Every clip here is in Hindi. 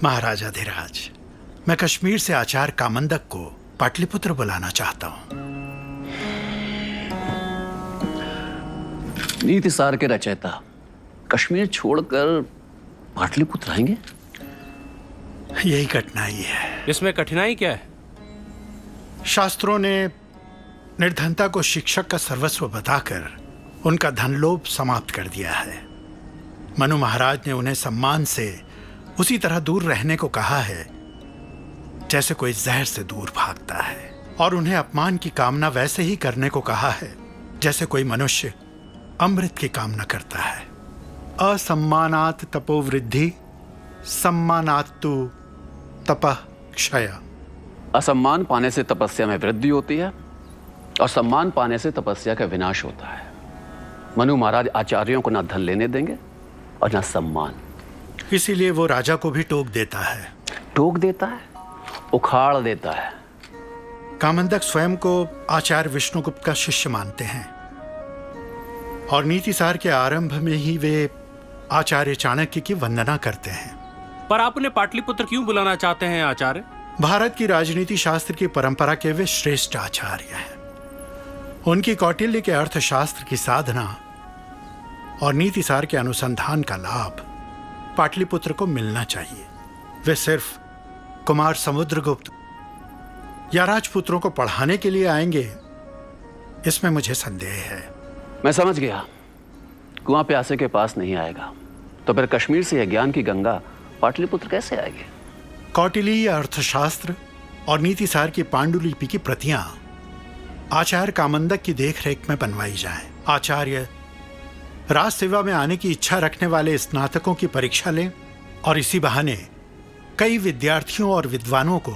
महाराजाधिराज, मैं कश्मीर से आचार्य कामंदक को पाटलिपुत्र बुलाना चाहता हूं। नीति सार के रचयिता कश्मीर छोड़कर पाटलिपुत्र आएंगे? यही कठिनाई है। इसमें कठिनाई क्या है? शास्त्रों ने निर्धनता को शिक्षक का सर्वस्व बताकर उनका धनलोभ समाप्त कर दिया है। मनु महाराज ने उन्हें सम्मान से उसी तरह दूर रहने को कहा है जैसे कोई जहर से दूर भागता है, और उन्हें अपमान की कामना वैसे ही करने को कहा है जैसे कोई मनुष्य अमृत की कामना करता है। असम्मानात् तपोवृद्धि, सम्मानात् तु तपः क्षय। असम्मान पाने से तपस्या में वृद्धि होती है और सम्मान पाने से तपस्या का विनाश होता है। मनु महाराज आचार्यों को ना धन लेने देंगे और ना सम्मान। इसीलिए वो राजा को भी टोक देता है। टोक देता है, उखाड़ देता है। कामंदक स्वयं को आचार्य विष्णुगुप्त का शिष्य मानते हैं और नीतिसार के आरंभ में ही वे आचार्य चाणक्य की वंदना करते हैं। पर आप उन्हें पाटलिपुत्र क्यों बुलाना चाहते हैं आचार्य? भारत की राजनीति शास्त्र की परंपरा के वे श्रेष्ठ आचार्य हैं। उनकी कौटिल्य के अर्थशास्त्र की साधना और नीतिसार के अनुसंधान का लाभ पाटलिपुत्र को मिलना चाहिए। वे सिर्फ कुमार समुद्रगुप्त या राजपुत्रों को पढ़ाने के लिए आएंगे, इसमें मुझे संदेह है। मैं समझ गया, कुआं प्यासे के पास नहीं आएगा। तो फिर कश्मीर से यह ज्ञान की गंगा पाटलिपुत्र कैसे आएगी? कौटिल्य अर्थशास्त्र और नीतिसार की पांडुलिपि की प्रतियां आचार्य कामंदक की देखरेख में बनवाई जाएं। आचार्य राज सेवा में आने की इच्छा रखने वाले स्नातकों की परीक्षा लें और इसी बहाने कई विद्यार्थियों और विद्वानों को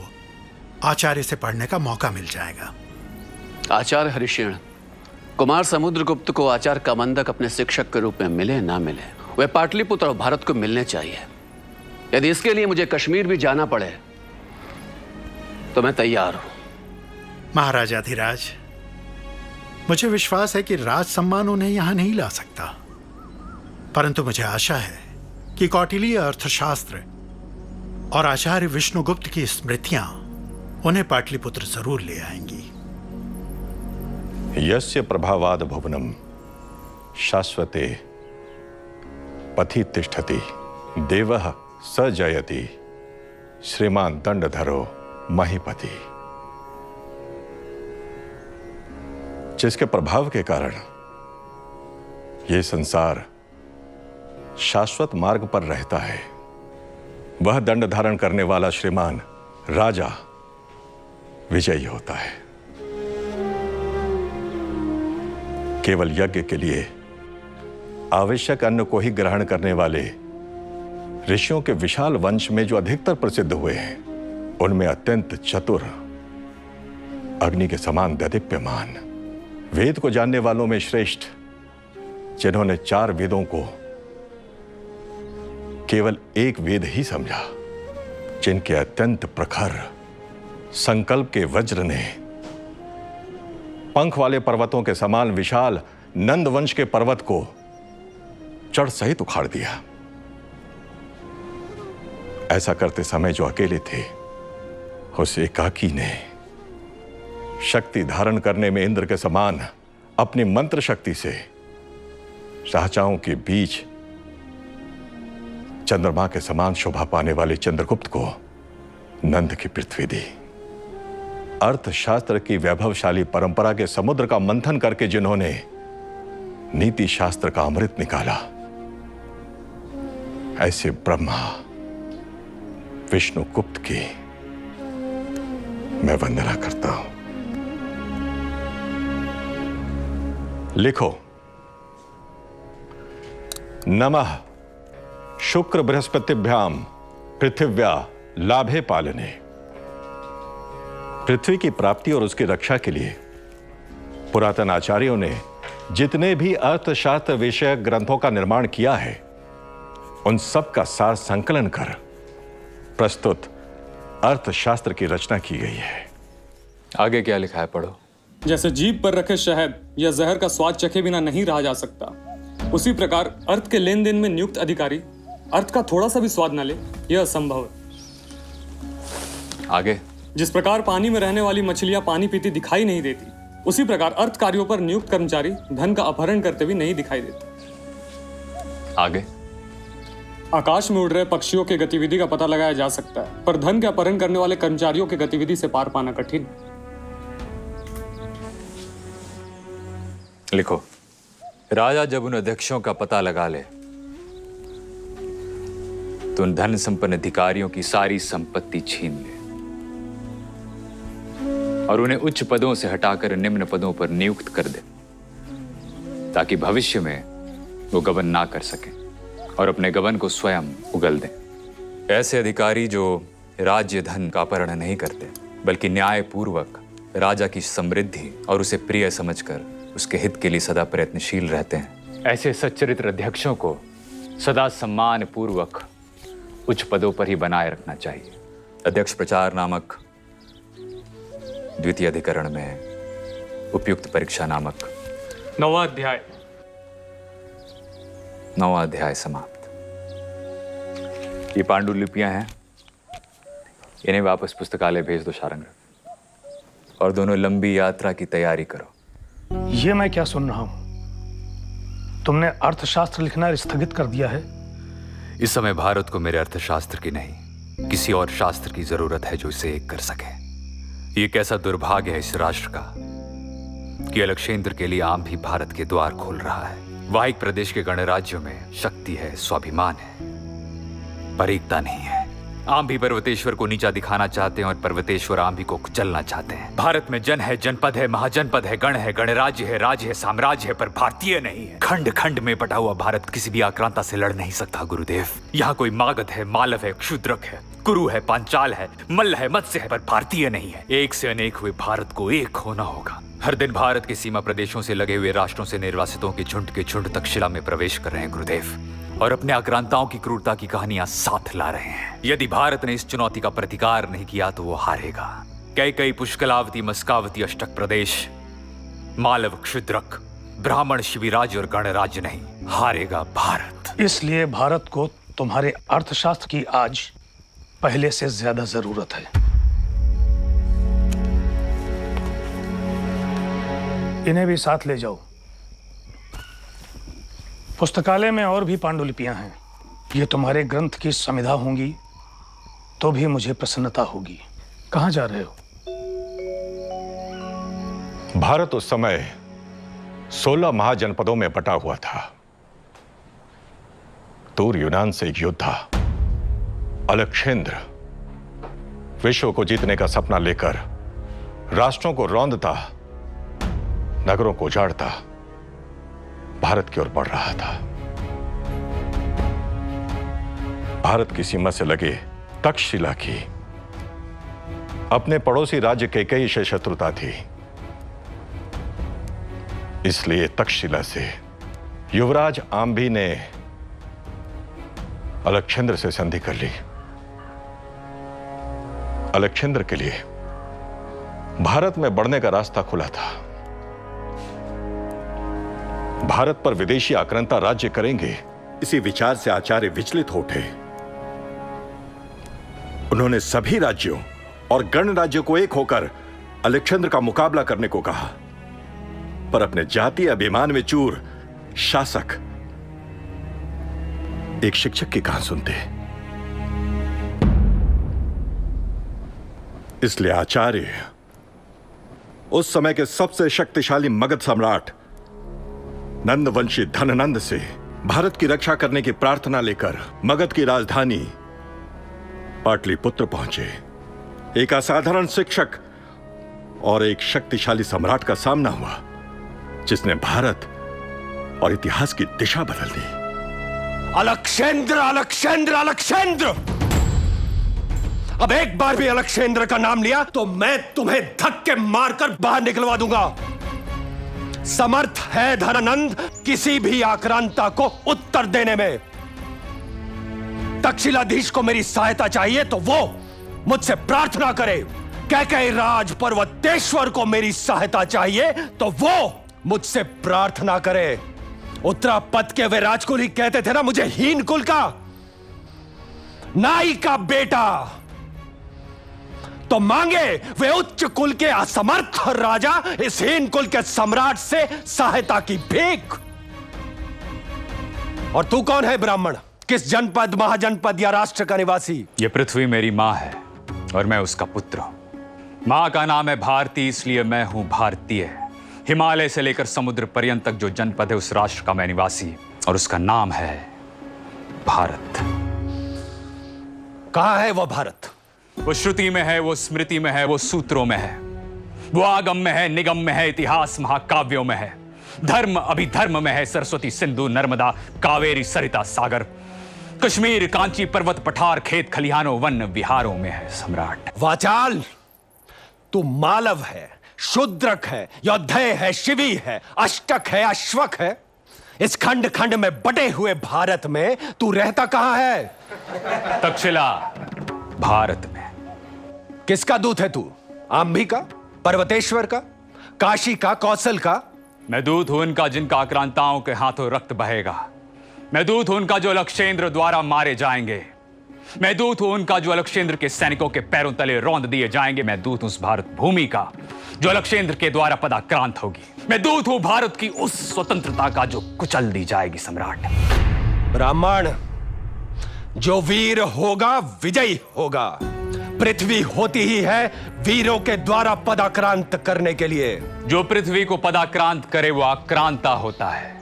आचार्य से पढ़ने का मौका मिल जाएगा। आचार्य हरिशेन, कुमार समुद्रगुप्त को आचार्य कामंदक अपने शिक्षक के रूप में मिले ना मिले, वे पाटलिपुत्र और भारत को मिलने चाहिए। यदि इसके लिए मुझे कश्मीर भी जाना पड़े तो मैं तैयार हूं। महाराजाधिराज, मुझे विश्वास है कि राज सम्मान उन्हें यहां नहीं ला सकता, परंतु मुझे आशा है कि कौटिल्य अर्थशास्त्र और आचार्य विष्णुगुप्त की स्मृतियां उन्हें पाटलिपुत्र जरूर ले आएंगी। यस्य प्रभावाद भुवनम शाश्वते पथि तिष्ठति देवः स जयति श्रीमान दंडधरो महीपति। जिसके प्रभाव के कारण यह संसार शाश्वत मार्ग पर रहता है, वह दंड धारण करने वाला श्रीमान राजा विजयी होता है। केवल यज्ञ के लिए आवश्यक अन्न को ही ग्रहण करने वाले ऋषियों के विशाल वंश में जो अधिकतर प्रसिद्ध हुए हैं, उनमें अत्यंत चतुर, अग्नि के समान दैदीप्यमान, वेद को जानने वालों में श्रेष्ठ, जिन्होंने 4 वेदों को केवल एक वेद ही समझा, जिनके अत्यंत प्रखर संकल्प के वज्र ने पंख वाले पर्वतों के समान विशाल नंद वंश के पर्वत को जड़ सहित उखाड़ दिया। ऐसा करते समय जो अकेले थे, उस एकाकी ने शक्ति धारण करने में इंद्र के समान अपनी मंत्र शक्ति से राजाओं के बीच चंद्रमा के समान शोभा पाने वाले चंद्रगुप्त को नंद की पृथ्वी दी। अर्थशास्त्र की वैभवशाली परंपरा के समुद्र का मंथन करके जिन्होंने नीति शास्त्र का अमृत निकाला, ऐसे ब्रह्मा विष्णुगुप्त की मैं वंदना करता हूं। लिखो, नमः शुक्र बृहस्पतिभ्याम पृथिव्या लाभे पालने। पृथ्वी की प्राप्ति और उसकी रक्षा के लिए पुरातन आचार्यों ने जितने भी अर्थशास्त्र विषयक ग्रंथों का निर्माण किया है, उन सब का सार संकलन कर प्रस्तुत अर्थशास्त्र की रचना की गई है। आगे क्या लिखा है पढ़ो। जैसे जीभ पर रखे शहद या जहर का स्वाद चखे बिना नहीं रहा जा सकता, उसी प्रकार अर्थ के लेन देन में नियुक्त अधिकारी अर्थ का थोड़ा सा भी स्वाद न ले, यह असंभव है। आगे। जिस प्रकार पानी में रहने वाली मछलियां पानी पीती दिखाई नहीं देती, उसी प्रकार अर्थ कार्यों पर नियुक्त कर्मचारी धन का अपहरण करते भी नहीं दिखाई देते। आगे। आकाश में उड़ रहे पक्षियों की गतिविधि का पता लगाया जा सकता है, पर धन के अपहरण करने वाले कर्मचारियों की गतिविधि से पार पाना कठिन। लिखो, राजा जब उन अध्यक्षों का पता लगा ले तो उन धन संपन्न अधिकारियों की सारी संपत्ति छीन ले और उन्हें उच्च पदों से हटाकर निम्न पदों पर नियुक्त कर दे, ताकि भविष्य में वो गबन ना कर सके और अपने गबन को स्वयं उगल दें। ऐसे अधिकारी जो राज्य धन का अपहरण नहीं करते, बल्कि न्यायपूर्वक राजा की समृद्धि और उसे प्रिय समझकर उसके हित के लिए सदा प्रयत्नशील रहते हैं, ऐसे सच्चरित्र अध्यक्षों को सदा सम्मान पूर्वक उच्च पदों पर ही बनाए रखना चाहिए। अध्यक्ष प्रचार नामक द्वितीय अधिकरण में उपयुक्त परीक्षा नामक 9वां अध्याय। 9वां अध्याय समाप्त। ये पांडुलिपियां हैं, इन्हें वापस पुस्तकालय भेज दो शारंग, और दोनों लंबी यात्रा की तैयारी करो। ये मैं क्या सुन रहा हूं? तुमने अर्थशास्त्र लिखना स्थगित कर दिया है? इस समय भारत को मेरे अर्थशास्त्र की नहीं, किसी और शास्त्र की जरूरत है जो इसे एक कर सके। ये कैसा दुर्भाग्य है इस राष्ट्र का कि अलक्षेंद्र के लिए आम भी भारत के द्वार खोल रहा है। वाहिक प्रदेश के गणराज्यों में शक्ति है, स्वाभिमान है, पर एकता नहीं है। आम भी पर्वतेश्वर को नीचा दिखाना चाहते हैं और पर्वतेश्वर आम भी को कुचलना चाहते हैं। भारत में जन है, जनपद है, महाजनपद है, गणराज्य है, राज्य है, साम्राज्य है, पर भारतीय नहीं है। खंड खंड में बटा हुआ भारत किसी भी आक्रांता से लड़ नहीं सकता गुरुदेव। यहाँ कोई मागध है, मालव है, क्षुद्रक है, कुरु है, पांचाल है, मल्ल है, मत्स्य है, पर भारतीय नहीं है। एक से अनेक हुए भारत को एक होना होगा। हर दिन भारत के सीमा प्रदेशों से लगे हुए राष्ट्रों से निर्वासितों के झुंड तक्षशिला में प्रवेश कर रहे हैं गुरुदेव, और अपने आक्रांताओं की क्रूरता की कहानियां साथ ला रहे हैं। यदि भारत ने इस चुनौती का प्रतिकार नहीं किया तो वो हारेगा। कई पुष्कलावती, मस्कावती, अष्टक प्रदेश, मालव, क्षुद्रक, ब्राह्मण, शिविराज और गणराज्य नहीं, हारेगा भारत। इसलिए भारत को तुम्हारे अर्थशास्त्र की आज पहले से ज्यादा जरूरत है। इन्हें भी साथ ले जाओ। पुस्तकालय में और भी पांडुलिपियां हैं। ये तुम्हारे ग्रंथ की समिधा होंगी तो भी मुझे प्रसन्नता होगी। कहां जा रहे हो? भारत उस समय 16 महाजनपदों में बटा हुआ था। दूर यूनान से एक योद्धा अलक्षेंद्र विश्व को जीतने का सपना लेकर राष्ट्रों को रौंदता, नगरों को उजाड़ता भारत की ओर बढ़ रहा था। भारत की सीमा से लगे तक्षशिला की अपने पड़ोसी राज्य कैकेयी से शत्रुता थी। इसलिए तक्षशिला से युवराज आम्भी ने अलक्षेंद्र से संधि कर ली। अलक्षेंद्र के लिए भारत में बढ़ने का रास्ता खुला था। भारत पर विदेशी आक्रांता राज्य करेंगे, इसी विचार से आचार्य विचलित हो उठे। उन्होंने सभी राज्यों और गणराज्यों को एक होकर अलेक्जेंडर का मुकाबला करने को कहा, पर अपने जातीय अभिमान में चूर शासक एक शिक्षक की कहां सुनते। इसलिए आचार्य उस समय के सबसे शक्तिशाली मगध सम्राट नंदवंशी धननंद से भारत की रक्षा करने की प्रार्थना लेकर मगध की राजधानी पाटलिपुत्र पहुंचे। एक असाधारण शिक्षक और एक शक्तिशाली सम्राट का सामना हुआ, जिसने भारत और इतिहास की दिशा बदल दी। Alexander, Alexander, Alexander! अब एक बार भी अलेक्जेंडर का नाम लिया तो मैं तुम्हें धक्के मारकर बाहर निकलवा दूंगा। समर्थ है धननंद किसी भी आक्रांता को उत्तर देने में। तक्षशिलाधीश को मेरी सहायता चाहिए तो वो मुझसे प्रार्थना करे। कैकेयी राज पर्वतेश्वर को मेरी सहायता चाहिए तो वो मुझसे प्रार्थना करे। उत्तरापद के वे राजकुल ही कहते थे ना मुझे हीन कुल का, नाई का बेटा, तो मांगे वे उच्च कुल के असमर्थ राजा इस हीन कुल के सम्राट से सहायता की भीख। और तू कौन है ब्राह्मण? किस जनपद, महाजनपद या राष्ट्र का निवासी? यह पृथ्वी मेरी मां है और मैं उसका पुत्र हूं। मां का नाम है भारती, इसलिए मैं हूं भारतीय। हिमालय से लेकर समुद्र पर्यंत तक जो जनपद है उस राष्ट्र का मैं निवासी, और उसका नाम है भारत। कहां है वह भारत? वो श्रुति में है, वो स्मृति में है, वो सूत्रों में है, वो आगम में है, निगम में है, इतिहास महाकाव्यों में है, धर्म अभिधर्म में है, सरस्वती सिंधु नर्मदा कावेरी सरिता सागर, कश्मीर कांची पर्वत पठार खेत खलिहानों वन विहारों में है सम्राट। वाचाल, तू मालव है, शूद्रक है, योद्धेय है, शिवी है, अष्टक है, अश्वक है। इस खंड खंड में बटे हुए भारत में तू रहता कहां है? तक्षशिला भारत में। किसका दूत है तू? आंभी का, पर्वतेश्वर का, काशी का, कौशल का? मैं दूत हूं उनका जिनका आक्रांताओं के हाथों रक्त बहेगा। मैं दूत हूं उनका जो अलेक्जेंडर द्वारा मारे जाएंगे। मैं दूत हूं उनका जो अलेक्जेंडर के सैनिकों के पैरों तले रौंद दिए जाएंगे। मैं दूत हूं उस भारत भूमि का जो अलेक्जेंडर के द्वारा पदाक्रांत होगी। मैं दूत हूं भारत की उस स्वतंत्रता का जो कुचल दी जाएगी सम्राट। ब्राह्मण, जो वीर होगा विजयी होगा। पृथ्वी होती ही है वीरों के द्वारा पदाक्रांत करने के लिए। जो पृथ्वी को पदाक्रांत करे वो आक्रांता होता है,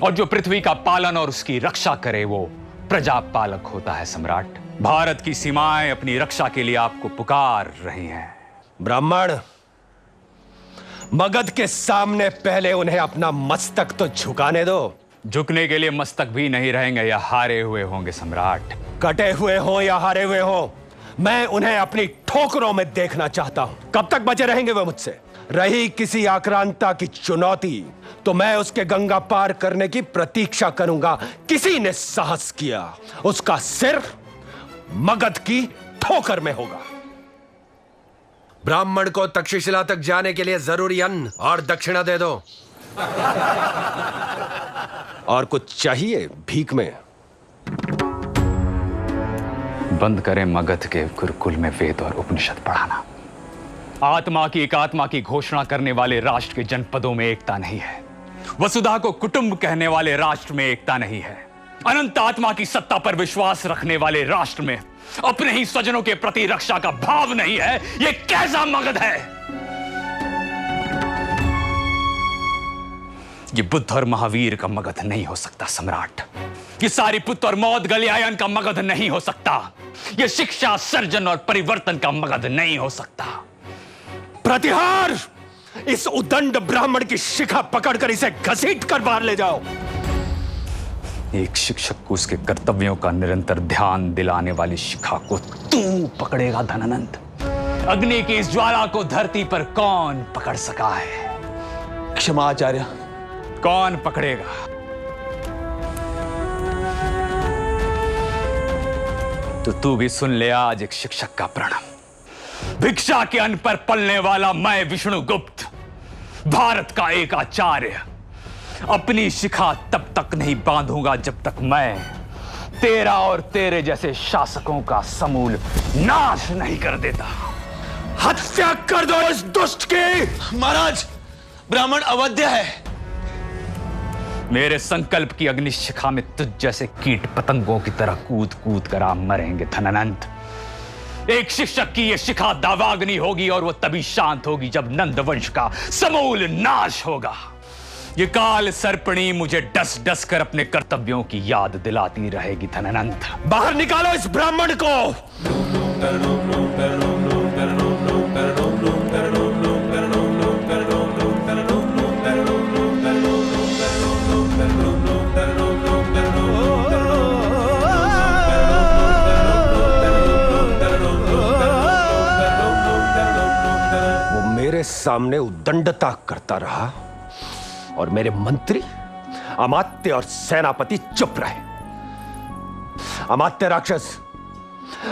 और जो पृथ्वी का पालन और उसकी रक्षा करे वो प्रजा पालक होता है सम्राट। भारत की सीमाएं अपनी रक्षा के लिए आपको पुकार रही हैं। ब्राह्मण, मगध के सामने पहले उन्हें अपना मस्तक तो झुकाने दो। झुकने के लिए मस्तक भी नहीं रहेंगे या हारे हुए होंगे सम्राट। कटे हुए हो या हारे हुए हो, मैं उन्हें अपनी ठोकरों में देखना चाहता हूं। कब तक बचे रहेंगे वे मुझसे? रही किसी आक्रांता की चुनौती तो मैं उसके गंगा पार करने की प्रतीक्षा करूंगा। किसी ने साहस किया, उसका सिर मगध की ठोकर में होगा। ब्राह्मण को तक्षशिला तक जाने के लिए जरूरी अन्न और दक्षिणा दे दो। और कुछ चाहिए भीख में? बंद करें मगध के गुरुकुल में वेद और उपनिषद पढ़ाना। आत्मा की एकात्मा की घोषणा करने वाले राष्ट्र के जनपदों में एकता नहीं है। वसुधा को कुटुंब कहने वाले राष्ट्र में एकता नहीं है। अनंत आत्मा की सत्ता पर विश्वास रखने वाले राष्ट्र में अपने ही स्वजनों के प्रति रक्षा का भाव नहीं है। यह कैसा मगध है? ये बुद्ध और महावीर का मगध नहीं हो सकता सम्राट। ये सारीपुत्र और मौद गलियायन का मगध नहीं हो सकता। ये शिक्षा सर्जन और परिवर्तन का मगध नहीं हो सकता। प्रतिहार! इस उदंड ब्राह्मण की शिखा पकड़कर इसे घसीट कर बाहर ले जाओ। एक शिक्षक को उसके कर्तव्यों का निरंतर ध्यान दिलाने वाली शिखा को तू पकड़ेगा धननंद? अग्नि की इस ज्वाला को धरती पर कौन पकड़ सका है? क्षमा आचार्य। कौन पकड़ेगा? तो तू भी सुन ले आज एक शिक्षक का प्रण। भिक्षा के अन्न पर पलने वाला मैं विष्णुगुप्त, भारत का एक आचार्य, अपनी शिखा तब तक नहीं बांधूंगा जब तक मैं तेरा और तेरे जैसे शासकों का समूल नाश नहीं कर देता। हत्या कर दो इस दुष्ट की। महाराज, ब्राह्मण अवध्य है। मेरे संकल्प की अग्निशिखा में तुझ जैसे कीट पतंगों की तरह कूद कूद कर आप मरेंगे धनानंद। एक शिक्षक की यह शिखा दावाग्नि होगी और वह तभी शांत होगी जब नंद वंश का समूल नाश होगा। ये काल सर्पणी मुझे डस डस कर अपने कर्तव्यों की याद दिलाती रहेगी धनानंद। बाहर निकालो इस ब्राह्मण को। मेरे सामने उद्दंडता करता रहा और मेरे मंत्री, अमात्य और सेनापति चुप रहे। अमात्य राक्षस,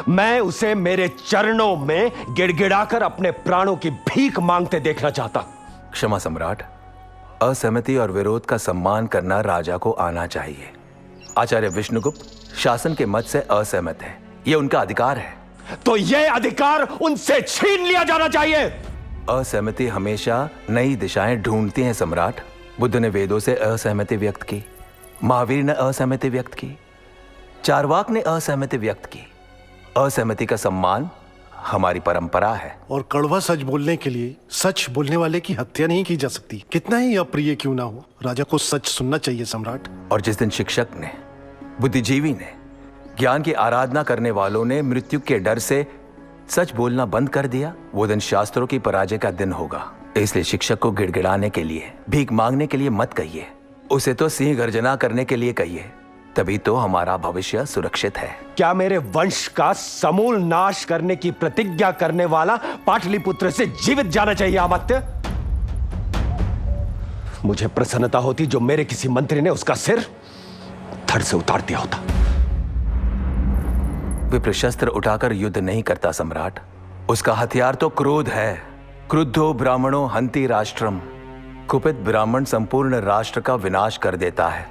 मैं उसे मेरे चरणों में गिड़गिड़ाकर अपने प्राणों की भीख मांगते देखना चाहता। क्षमा सम्राट, असहमति और विरोध का सम्मान करना राजा को आना चाहिए। आचार्य विष्णुगुप्त शासन के मत से असहमत है, यह उनका अधिकार है। तो यह अधिकार उनसे छीन लिया जाना चाहिए। असहमति हमेशा नई दिशाएं ढूंढती हैं सम्राट। बुद्ध ने वेदों से असहमति व्यक्त की, महावीर ने असहमति व्यक्त की, चारवाक ने असहमति व्यक्त की। असहमति का सम्मान हमारी परंपरा है। और कड़वा सच बोलने के लिए सच बोलने वाले की हत्या नहीं की जा सकती, कितना ही अप्रिय क्यों ना हो। राजा को सच सुनना चाहिए सम्राट। और जिस दिन शिक्षक ने, बुद्धिजीवी ने, ज्ञान की आराधना करने वालों ने मृत्यु के डर से सच बोलना बंद कर दिया, वो दिन शास्त्रों की पराजय का दिन होगा। इसलिए शिक्षक को गिड़गिड़ाने के लिए, भीख मांगने के लिए मत कहिए, उसे तो सिंह गर्जना करने के लिए कहिए। तभी तो हमारा भविष्य सुरक्षित है। क्या मेरे वंश का समूल नाश करने की प्रतिज्ञा करने वाला पाटलिपुत्र से जीवित जाना चाहिए अमात्य? मुझे प्रसन्नता होती जो मेरे किसी मंत्री ने उसका सिर धड़ से उतार दिया होता। विप्र शस्त्र उठाकर युद्ध नहीं करता सम्राट, उसका हथियार तो क्रोध है। क्रुद्धो ब्राह्मणों हंति राष्ट्रम। कुपित ब्राह्मण संपूर्ण राष्ट्र का विनाश कर देता है।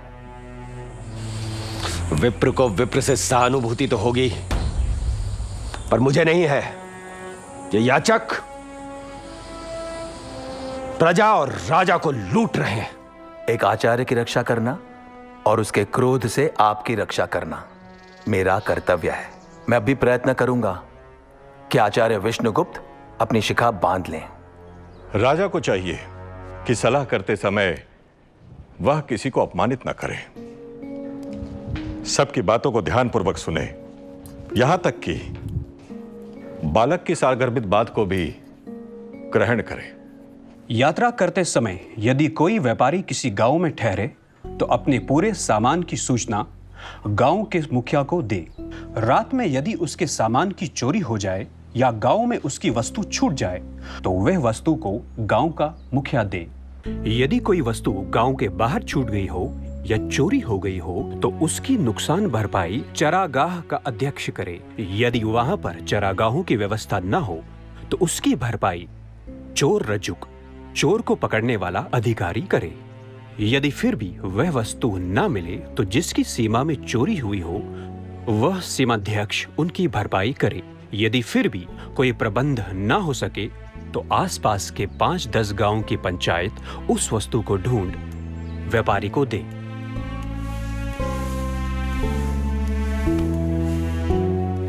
विप्र को विप्र से सहानुभूति तो होगी, पर मुझे नहीं है। ये याचक प्रजा और राजा को लूट रहे हैं। एक आचार्य की रक्षा करना और उसके क्रोध से आपकी रक्षा करना मेरा कर्तव्य है। मैं अभी प्रयत्न करूंगा कि आचार्य विष्णुगुप्त अपनी शिखा बांध लें। राजा को चाहिए कि सलाह करते समय वह किसी को अपमानित न करे, सबकी बातों को ध्यानपूर्वक सुने, यहां तक कि बालक की सारगर्भित बात को भी ग्रहण करे। यात्रा करते समय यदि कोई व्यापारी किसी गांव में ठहरे तो अपने पूरे सामान की सूचना गांव के मुखिया को दे। रात में यदि उसके सामान की चोरी हो जाए या गांव में उसकी वस्तु छूट जाए तो वह वस्तु को गांव का मुखिया दे। यदि कोई वस्तु गांव के बाहर छूट गई हो या चोरी हो गई हो तो उसकी नुकसान भरपाई चरागाह का अध्यक्ष करे। यदि वहां पर चरागाहों की व्यवस्था न हो तो उसकी भरपाई चोर रजुक, चोर को पकड़ने वाला अधिकारी करे। यदि फिर भी वह वस्तु न मिले तो जिसकी सीमा में चोरी हुई हो वह सीमाध्यक्ष उनकी भरपाई करे। यदि फिर भी कोई प्रबंध न हो सके तो आसपास के 5-10 गांव की पंचायत उस वस्तु को ढूंढ व्यापारी को दे।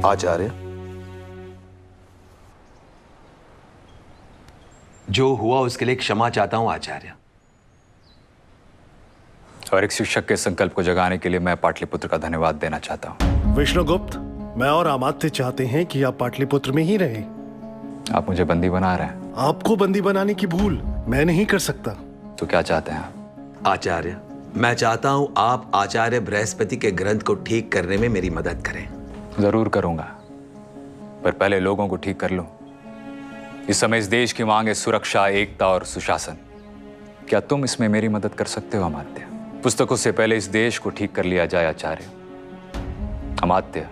आचार्य, जो हुआ उसके लिए क्षमा चाहता हूं आचार्य। और एक शिक्षक के संकल्प को जगाने के लिए मैं पाटलिपुत्र का धन्यवाद देना चाहता हूं। विष्णुगुप्त, मैं और अमात्य चाहते हैं कि आप पाटलिपुत्र में ही रहें। आप मुझे बंदी बना रहे हैं। आपको बंदी बनाने की भूल मैं नहीं कर सकता। तो क्या चाहते हैं आप? आचार्य, मैं चाहता हूं आप आचार्य बृहस्पति के ग्रंथ को ठीक करने में मेरी मदद करें। जरूर करूंगा, पर पहले लोगों को ठीक कर लो। इस समय इस देश की मांग है सुरक्षा, एकता और सुशासन। क्या तुम इसमें मेरी मदद कर सकते हो अमात्य? पुस्तकों से पहले इस देश को ठीक कर लिया जाए आचार्य। अमात्य,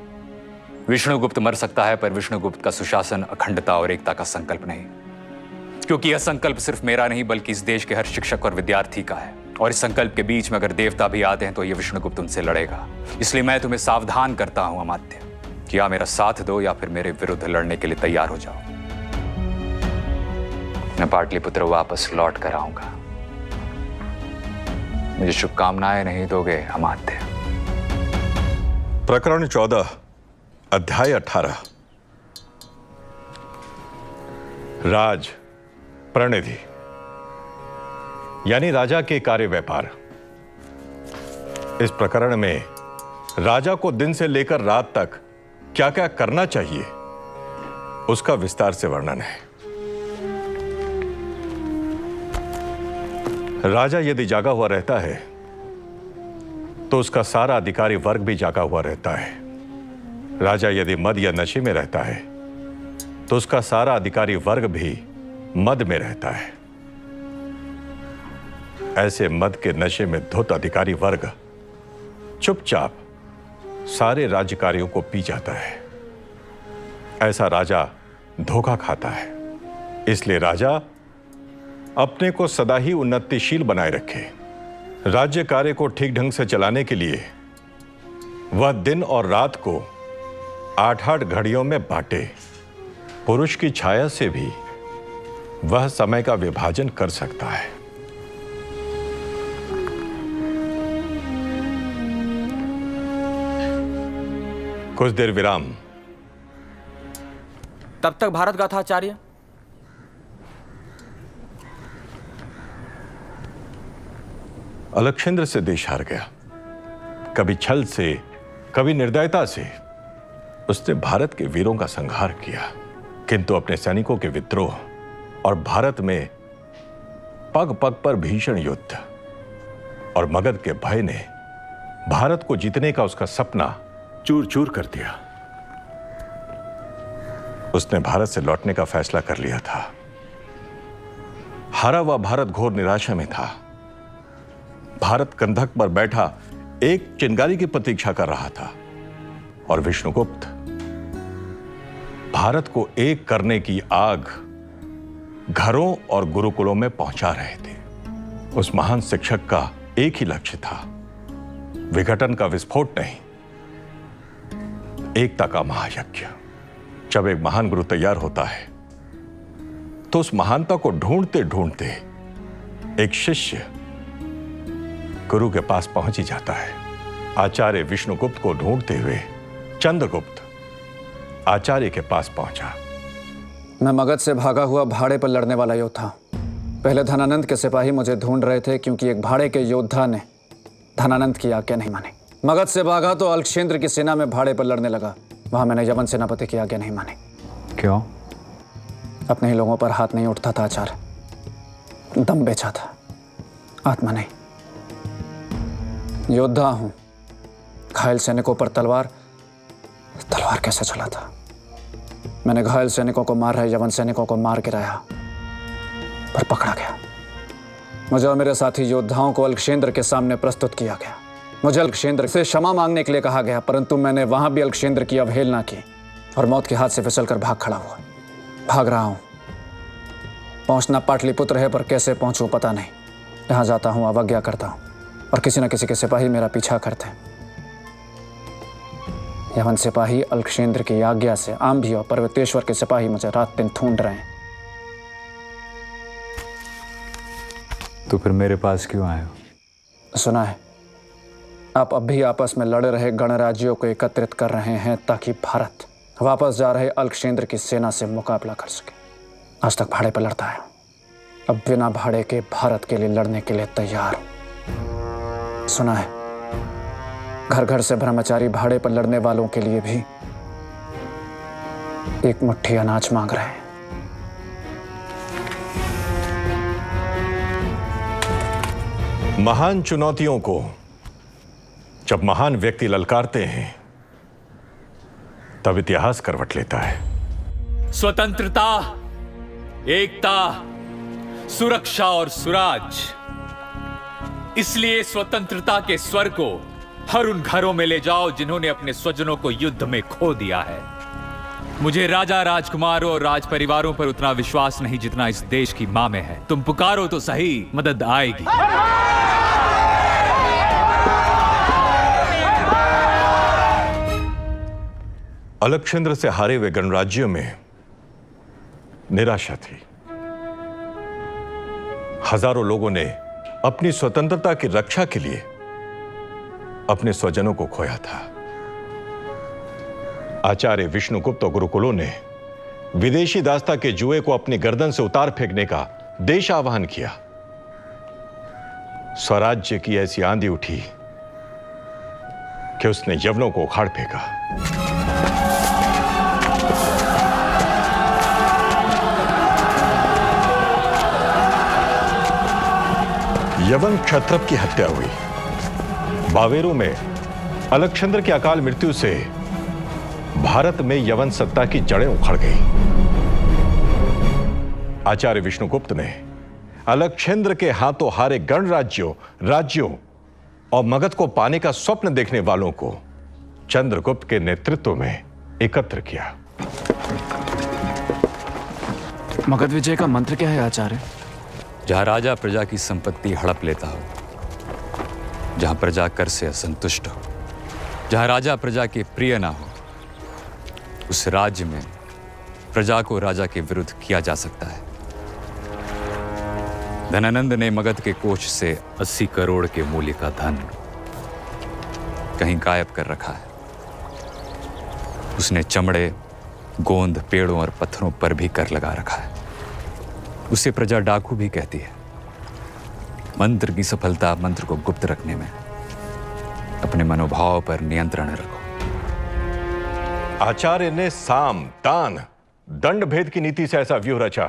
विष्णुगुप्त मर सकता है पर विष्णुगुप्त का सुशासन, अखंडता और एकता का संकल्प नहीं, क्योंकि यह संकल्प सिर्फ मेरा नहीं बल्कि इस देश के हर शिक्षक और विद्यार्थी का है। और इस संकल्प के बीच में अगर देवता भी आते हैं तो ये विष्णुगुप्त उनसे लड़ेगा। इसलिए मैं तुम्हें सावधान करता हूं अमात्य कि या मेरा साथ दो या फिर मेरे विरुद्ध लड़ने के लिए तैयार हो जाओ। मैं पाटलिपुत्र वापस लौट कर आऊंगा। मुझे शुभकामनाएं नहीं दोगे अमात्य? प्रकरण 14 अध्याय 18 राज प्रणिधि यानी राजा के कार्य व्यापार। इस प्रकरण में राजा को दिन से लेकर रात तक क्या क्या करना चाहिए उसका विस्तार से वर्णन है। राजा यदि जागा हुआ रहता है तो उसका सारा अधिकारी वर्ग भी जागा हुआ रहता है। राजा यदि मद या नशे में रहता है तो उसका सारा अधिकारी वर्ग भी मद में रहता है। ऐसे मद के नशे में धुत अधिकारी वर्ग चुपचाप सारे राज्य कार्यों को पी जाता है। ऐसा राजा धोखा खाता है। इसलिए राजा अपने को सदा ही उन्नतिशील बनाए रखे। राज्य कार्य को ठीक ढंग से चलाने के लिए वह दिन और रात को 8-8 घड़ियों में बांटे। पुरुष की छाया से भी वह समय का विभाजन कर सकता है। कुछ देर विराम। तब तक भारत गाथा आचार्य। अलक्षेंद्र से देश हार गया। कभी छल से कभी निर्दयता से उसने भारत के वीरों का संहार किया, किंतु अपने सैनिकों के विद्रोह और भारत में पग पग पर भीषण युद्ध और मगध के भय ने भारत को जीतने का उसका सपना चूर चूर कर दिया। उसने भारत से लौटने का फैसला कर लिया था। हारा हुआ भारत घोर निराशा में था। भारत कंधक पर बैठा एक चिंगारी की प्रतीक्षा कर रहा था और विष्णुगुप्त भारत को एक करने की आग घरों और गुरुकुलों में पहुंचा रहे थे। उस महान शिक्षक का एक ही लक्ष्य था, विघटन का विस्फोट नहीं, एकता का महायज्ञ। जब एक महान गुरु तैयार होता है तो उस महानता को ढूंढते ढूंढते एक शिष्य गुरु के पास पहुंच ही जाता है। आचार्य विष्णुगुप्त को ढूंढते हुए चंद्रगुप्त आचार्य के पास पहुंचा। मैं मगध से भागा हुआ भाड़े पर लड़ने वाला योद्धा। पहले धनानंद के सिपाही मुझे ढूंढ रहे थे क्योंकि एक भाड़े के योद्धा ने धनानंद की आज्ञा नहीं मानी। मगध से भागा तो अलक्षेंद्र की सेना में भाड़े पर लड़ने लगा। वहां मैंने यवन सेनापति की आज्ञा नहीं मानी। क्यों? अपने ही लोगों पर हाथ नहीं उठता था आचार्य। दम बेचा था, आत्मा नहीं। योद्धा हूं। घायल सैनिकों पर तलवार कैसे चला था? मैंने घायल सैनिकों को मार रहे यवन सैनिकों को मार गिराया, पर पकड़ा गया। मुझे और मेरे साथी योद्धाओं को अलक्षेंद्र के सामने प्रस्तुत किया गया। मुझे अलक्षेंद्र से क्षमा मांगने के लिए कहा गया, परंतु मैंने वहां भी अलक्षेंद्र की अवहेलना की और मौत के हाथ से फिसलकर भाग खड़ा हुआ। भाग रहा हूं। पहुंचना पाटलिपुत्र है, पर कैसे पहुंचूं पता नहीं। जहां जाता हूं अवज्ञा करता हूं और किसी न किसी के सिपाही मेरा पीछा करते हैं। यवन सिपाही अलक्षेंद्र की आज्ञा से आंभी और पर्वतेश्वर के सिपाही मुझे रात दिन ढूंढ रहे हैं। तो फिर मेरे पास क्यों आए हो? सुना है आप अब भी आपस में लड़ रहे गणराज्यों को एकत्रित कर रहे हैं ताकि भारत वापस जा रहे अलक्षेंद्र की सेना से मुकाबला कर सके। आज तक भाड़े पर लड़ता है, अब बिना भाड़े के भारत के लिए लड़ने के लिए तैयार हूं। सुना है घर घर से ब्रह्मचारी भाड़े पर लड़ने वालों के लिए भी एक मुट्ठी अनाज मांग रहे हैं। महान चुनौतियों को जब महान व्यक्ति ललकारते हैं तब इतिहास करवट लेता है। स्वतंत्रता, एकता, सुरक्षा और सुराज। इसलिए स्वतंत्रता के स्वर को हर उन घरों में ले जाओ जिन्होंने अपने स्वजनों को युद्ध में खो दिया है। मुझे राजा, राजकुमारों और राज परिवारों पर उतना विश्वास नहीं जितना इस देश की मां में है। तुम पुकारो तो सही, मदद आएगी। अलक्षेंद्र से हारे हुए गणराज्यों में निराशा थी। हजारों लोगों ने अपनी स्वतंत्रता की रक्षा के लिए अपने स्वजनों को खोया था। आचार्य विष्णुगुप्त और गुरुकुलों ने विदेशी दासता के जुए को अपनी गर्दन से उतार फेंकने का देश आह्वान किया। स्वराज्य की ऐसी आंधी उठी कि उसने यवनों को उखाड़ फेंका। यवन क्षत्रप की हत्या हुई। बावेरू में अलक्षेंद्र की अकाल मृत्यु से भारत में यवन सत्ता की जड़ें उखड़ गई। आचार्य विष्णुगुप्त ने अलक्षेंद्र के हाथों हारे राज्यों और मगध को पाने का स्वप्न देखने वालों को चंद्रगुप्त के नेतृत्व में एकत्र किया। मगध विजय का मंत्र क्या है आचार्य? जहां राजा प्रजा की संपत्ति हड़प लेता हो, जहां प्रजा कर से असंतुष्ट हो, जहां राजा प्रजा के प्रिय ना हो, उस राज्य में प्रजा को राजा के विरुद्ध किया जा सकता है। धनानंद ने मगध के कोष से 80 करोड़ के मूल्य का धन कहीं गायब कर रखा है। उसने चमड़े, गोंद, पेड़ों और पत्थरों पर भी कर लगा रखा है। उसे प्रजा डाकू भी कहती है। मंत्र की सफलता मंत्र को गुप्त रखने में। अपने मनोभाव पर नियंत्रण रखो। आचार्य ने साम, दान, दंड भेद की नीति से ऐसा व्यूह रचा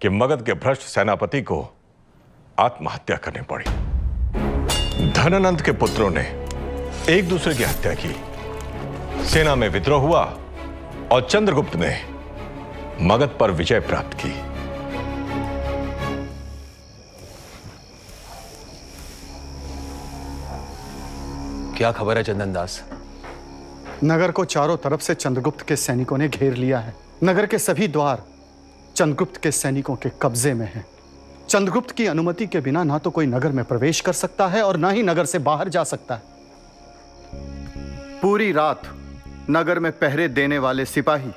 कि मगध के भ्रष्ट सेनापति को आत्महत्या करनी पड़ी। धनानंद के पुत्रों ने एक दूसरे की हत्या की। सेना में विद्रोह हुआ और चंद्रगुप्त ने मगध पर विजय प्राप्त की। क्या खबर है चंदन दास? नगर को चारों तरफ से चंद्रगुप्त के सैनिकों ने घेर लिया है। नगर के सभी द्वार चंद्रगुप्त के सैनिकों के कब्जे में हैं। चंद्रगुप्त की अनुमति के बिना ना तो कोई नगर में प्रवेश कर सकता है और ना ही नगर से बाहर जा सकता है। पूरी रात नगर में पहरे देने वाले सिपाही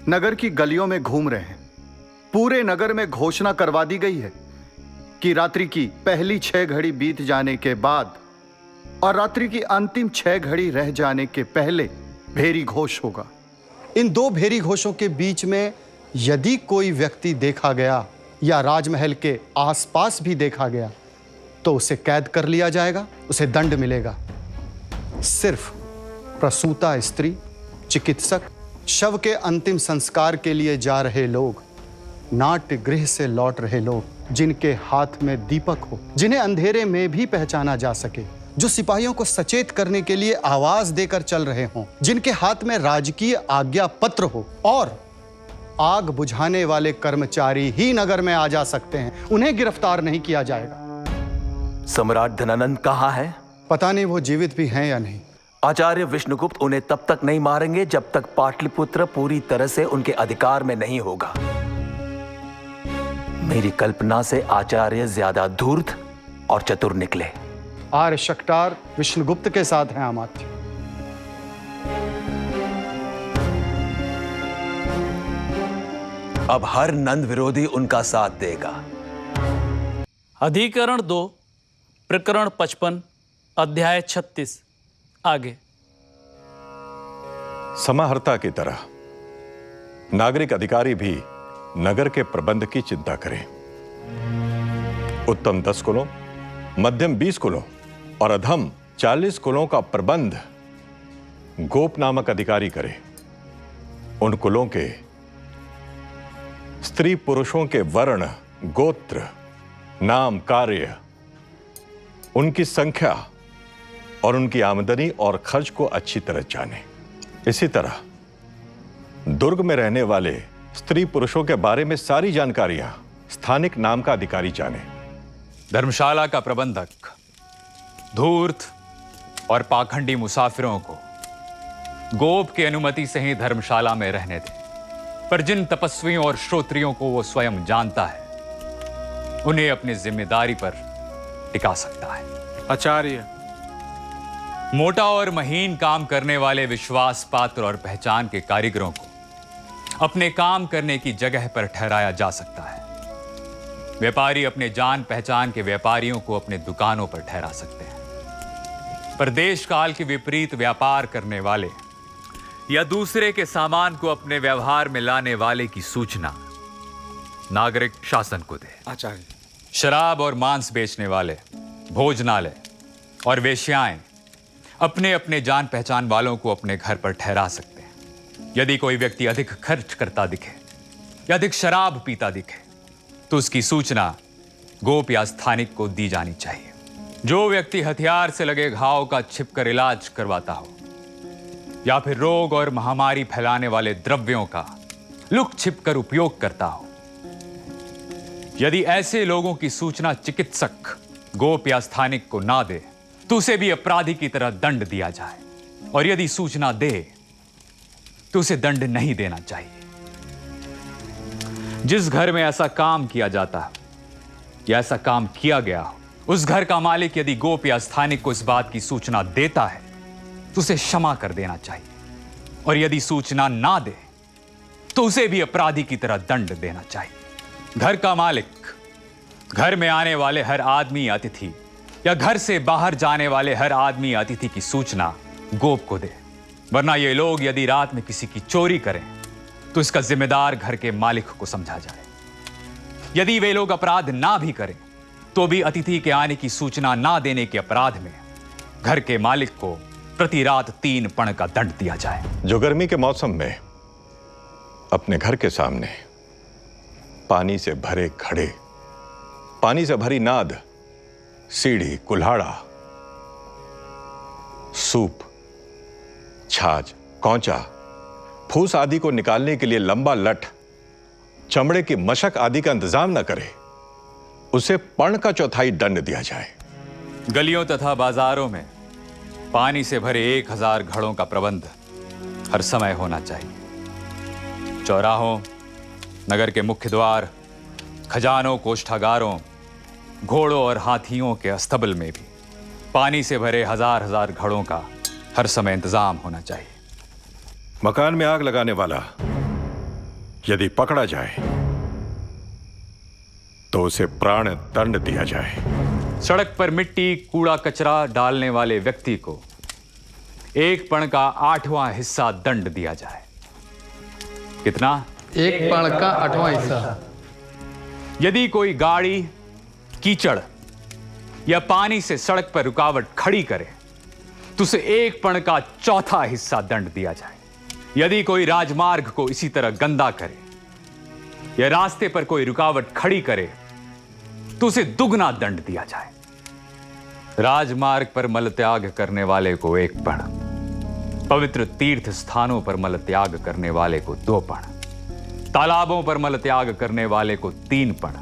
नगर की गलियों में घूम रहे हैं। पूरे नगर में घोषणा करवा दी गई है कि रात्रि की पहली 6 घड़ी बीत जाने के बाद और रात्रि की अंतिम 6 घड़ी रह जाने के पहले भेरी घोष होगा। इन 2 भेरी घोषों के बीच में यदि कोई व्यक्ति देखा गया या राजमहल के आसपास भी देखा गया तो उसे कैद कर लिया जाएगा, उसे दंड मिलेगा। सिर्फ प्रसूता स्त्री, चिकित्सक, शव के अंतिम संस्कार के लिए जा रहे लोग, नाट्य गृह से लौट रहे लोग, जिनके हाथ में दीपक हो, जिन्हें अंधेरे में भी पहचाना जा सके, जो सिपाहियों को सचेत करने के लिए आवाज देकर चल रहे हों, जिनके हाथ में राजकीय आज्ञा पत्र हो और आग बुझाने वाले कर्मचारी ही नगर में आ जा सकते हैं, उन्हें गिरफ्तार नहीं किया जाएगा। सम्राट धनानंद कहाँ है? पता नहीं वो जीवित भी हैं या नहीं। आचार्य विष्णुगुप्त उन्हें तब तक नहीं मारेंगे जब तक पाटलिपुत्र पूरी तरह से उनके अधिकार में नहीं होगा। मेरी कल्पना से आचार्य ज्यादा धूर्त और चतुर निकले। आर्य शक्टार विष्णुगुप्त के साथ हैं अमात्य। अब हर नंद विरोधी उनका साथ देगा। अधिकरण 2, प्रकरण 55, अध्याय 36। आगे। समाहर्ता की तरह नागरिक अधिकारी भी नगर के प्रबंध की चिंता करें। उत्तम 10 कुलों, मध्यम 20 कुलों और अधम 40 कुलों का प्रबंध गोप नामक अधिकारी करे। उन कुलों के स्त्री पुरुषों के वर्ण, गोत्र, नाम, कार्य, उनकी संख्या और उनकी आमदनी और खर्च को अच्छी तरह जाने। इसी तरह दुर्ग में रहने वाले स्त्री पुरुषों के बारे में सारी जानकारियां स्थानिक नाम का अधिकारी जाने। धर्मशाला का प्रबंधक धूर्त और पाखंडी मुसाफिरों को गोप की अनुमति से ही धर्मशाला में रहने दे, पर जिन तपस्वियों और श्रोत्रियों को वो स्वयं जानता है उन्हें अपनी जिम्मेदारी पर टिका सकता है। आचार्य, मोटा और महीन काम करने वाले विश्वास पात्र और पहचान के कारीगरों को अपने काम करने की जगह पर ठहराया जा सकता है। व्यापारी अपने जान पहचान के व्यापारियों को अपने दुकानों पर ठहरा सकते हैं। पर देश काल के विपरीत व्यापार करने वाले या दूसरे के सामान को अपने व्यवहार में लाने वाले की सूचना नागरिक शासन को दे। आचार्य, शराब और मांस बेचने वाले, भोजनालय और वेश्याएं अपने अपने जान पहचान वालों को अपने घर पर ठहरा सकते हैं। यदि कोई व्यक्ति अधिक खर्च करता दिखे या अधिक शराब पीता दिखे तो उसकी सूचना गोप या स्थानिक को दी जानी चाहिए। जो व्यक्ति हथियार से लगे घाव का छिपकर इलाज करवाता हो या फिर रोग और महामारी फैलाने वाले द्रव्यों का लुक छिपकर उपयोग करता हो, यदि ऐसे लोगों की सूचना चिकित्सक गोप या स्थानिक को ना दे तो उसे भी अपराधी की तरह दंड दिया जाए, और यदि सूचना दे तो उसे दंड नहीं देना चाहिए। जिस घर में ऐसा काम किया जाता है या ऐसा काम किया गया हो, उस घर का मालिक यदि गोप या स्थानिक को इस बात की सूचना देता है तो उसे क्षमा कर देना चाहिए, और यदि सूचना ना दे तो उसे भी अपराधी की तरह दंड देना चाहिए। घर का मालिक घर में आने वाले हर आदमी अतिथि या घर से बाहर जाने वाले हर आदमी अतिथि की सूचना गोप को दे, वरना ये लोग यदि रात में किसी की चोरी करें तो इसका जिम्मेदार घर के मालिक को समझा जाए। यदि वे लोग अपराध ना भी करें तो भी अतिथि के आने की सूचना ना देने के अपराध में घर के मालिक को प्रति रात 3 पण का दंड दिया जाए। जो गर्मी के मौसम में अपने घर के सामने पानी से भरे घड़े, पानी से भरी नाद, सीढ़ी, कुल्हाड़ा, सूप, छाछ, कौंचा, फूस आदि को निकालने के लिए लंबा लठ, चमड़े की मशक आदि का इंतजाम न करे, उसे पण का 1/4 दंड दिया जाए। गलियों तथा बाजारों में पानी से भरे 1000 घड़ों का प्रबंध हर समय होना चाहिए। चौराहों, नगर के मुख्य द्वार, खजानों, कोष्ठागारों, घोड़ों और हाथियों के अस्तबल में भी पानी से भरे 1000 घड़ों का हर समय इंतजाम होना चाहिए। मकान में आग लगाने वाला यदि पकड़ा जाए तो उसे प्राण दंड दिया जाए। सड़क पर मिट्टी, कूड़ा कचरा डालने वाले व्यक्ति को 1 पण का 8वां हिस्सा दंड दिया जाए। कितना? 1 पण का 8वां हिस्सा। यदि कोई गाड़ी कीचड़ या पानी से सड़क पर रुकावट खड़ी करे तो उसे 1 पण का 4था हिस्सा दंड दिया जाए। यदि कोई राजमार्ग को इसी तरह गंदा करे या रास्ते पर कोई रुकावट खड़ी करे तो उसे दुगना दंड दिया जाए। राजमार्ग पर मल त्याग करने वाले को 1 पण, पवित्र तीर्थ स्थानों पर मल त्याग करने वाले को 2 पण, तालाबों पर मल त्याग करने वाले को 3 पण,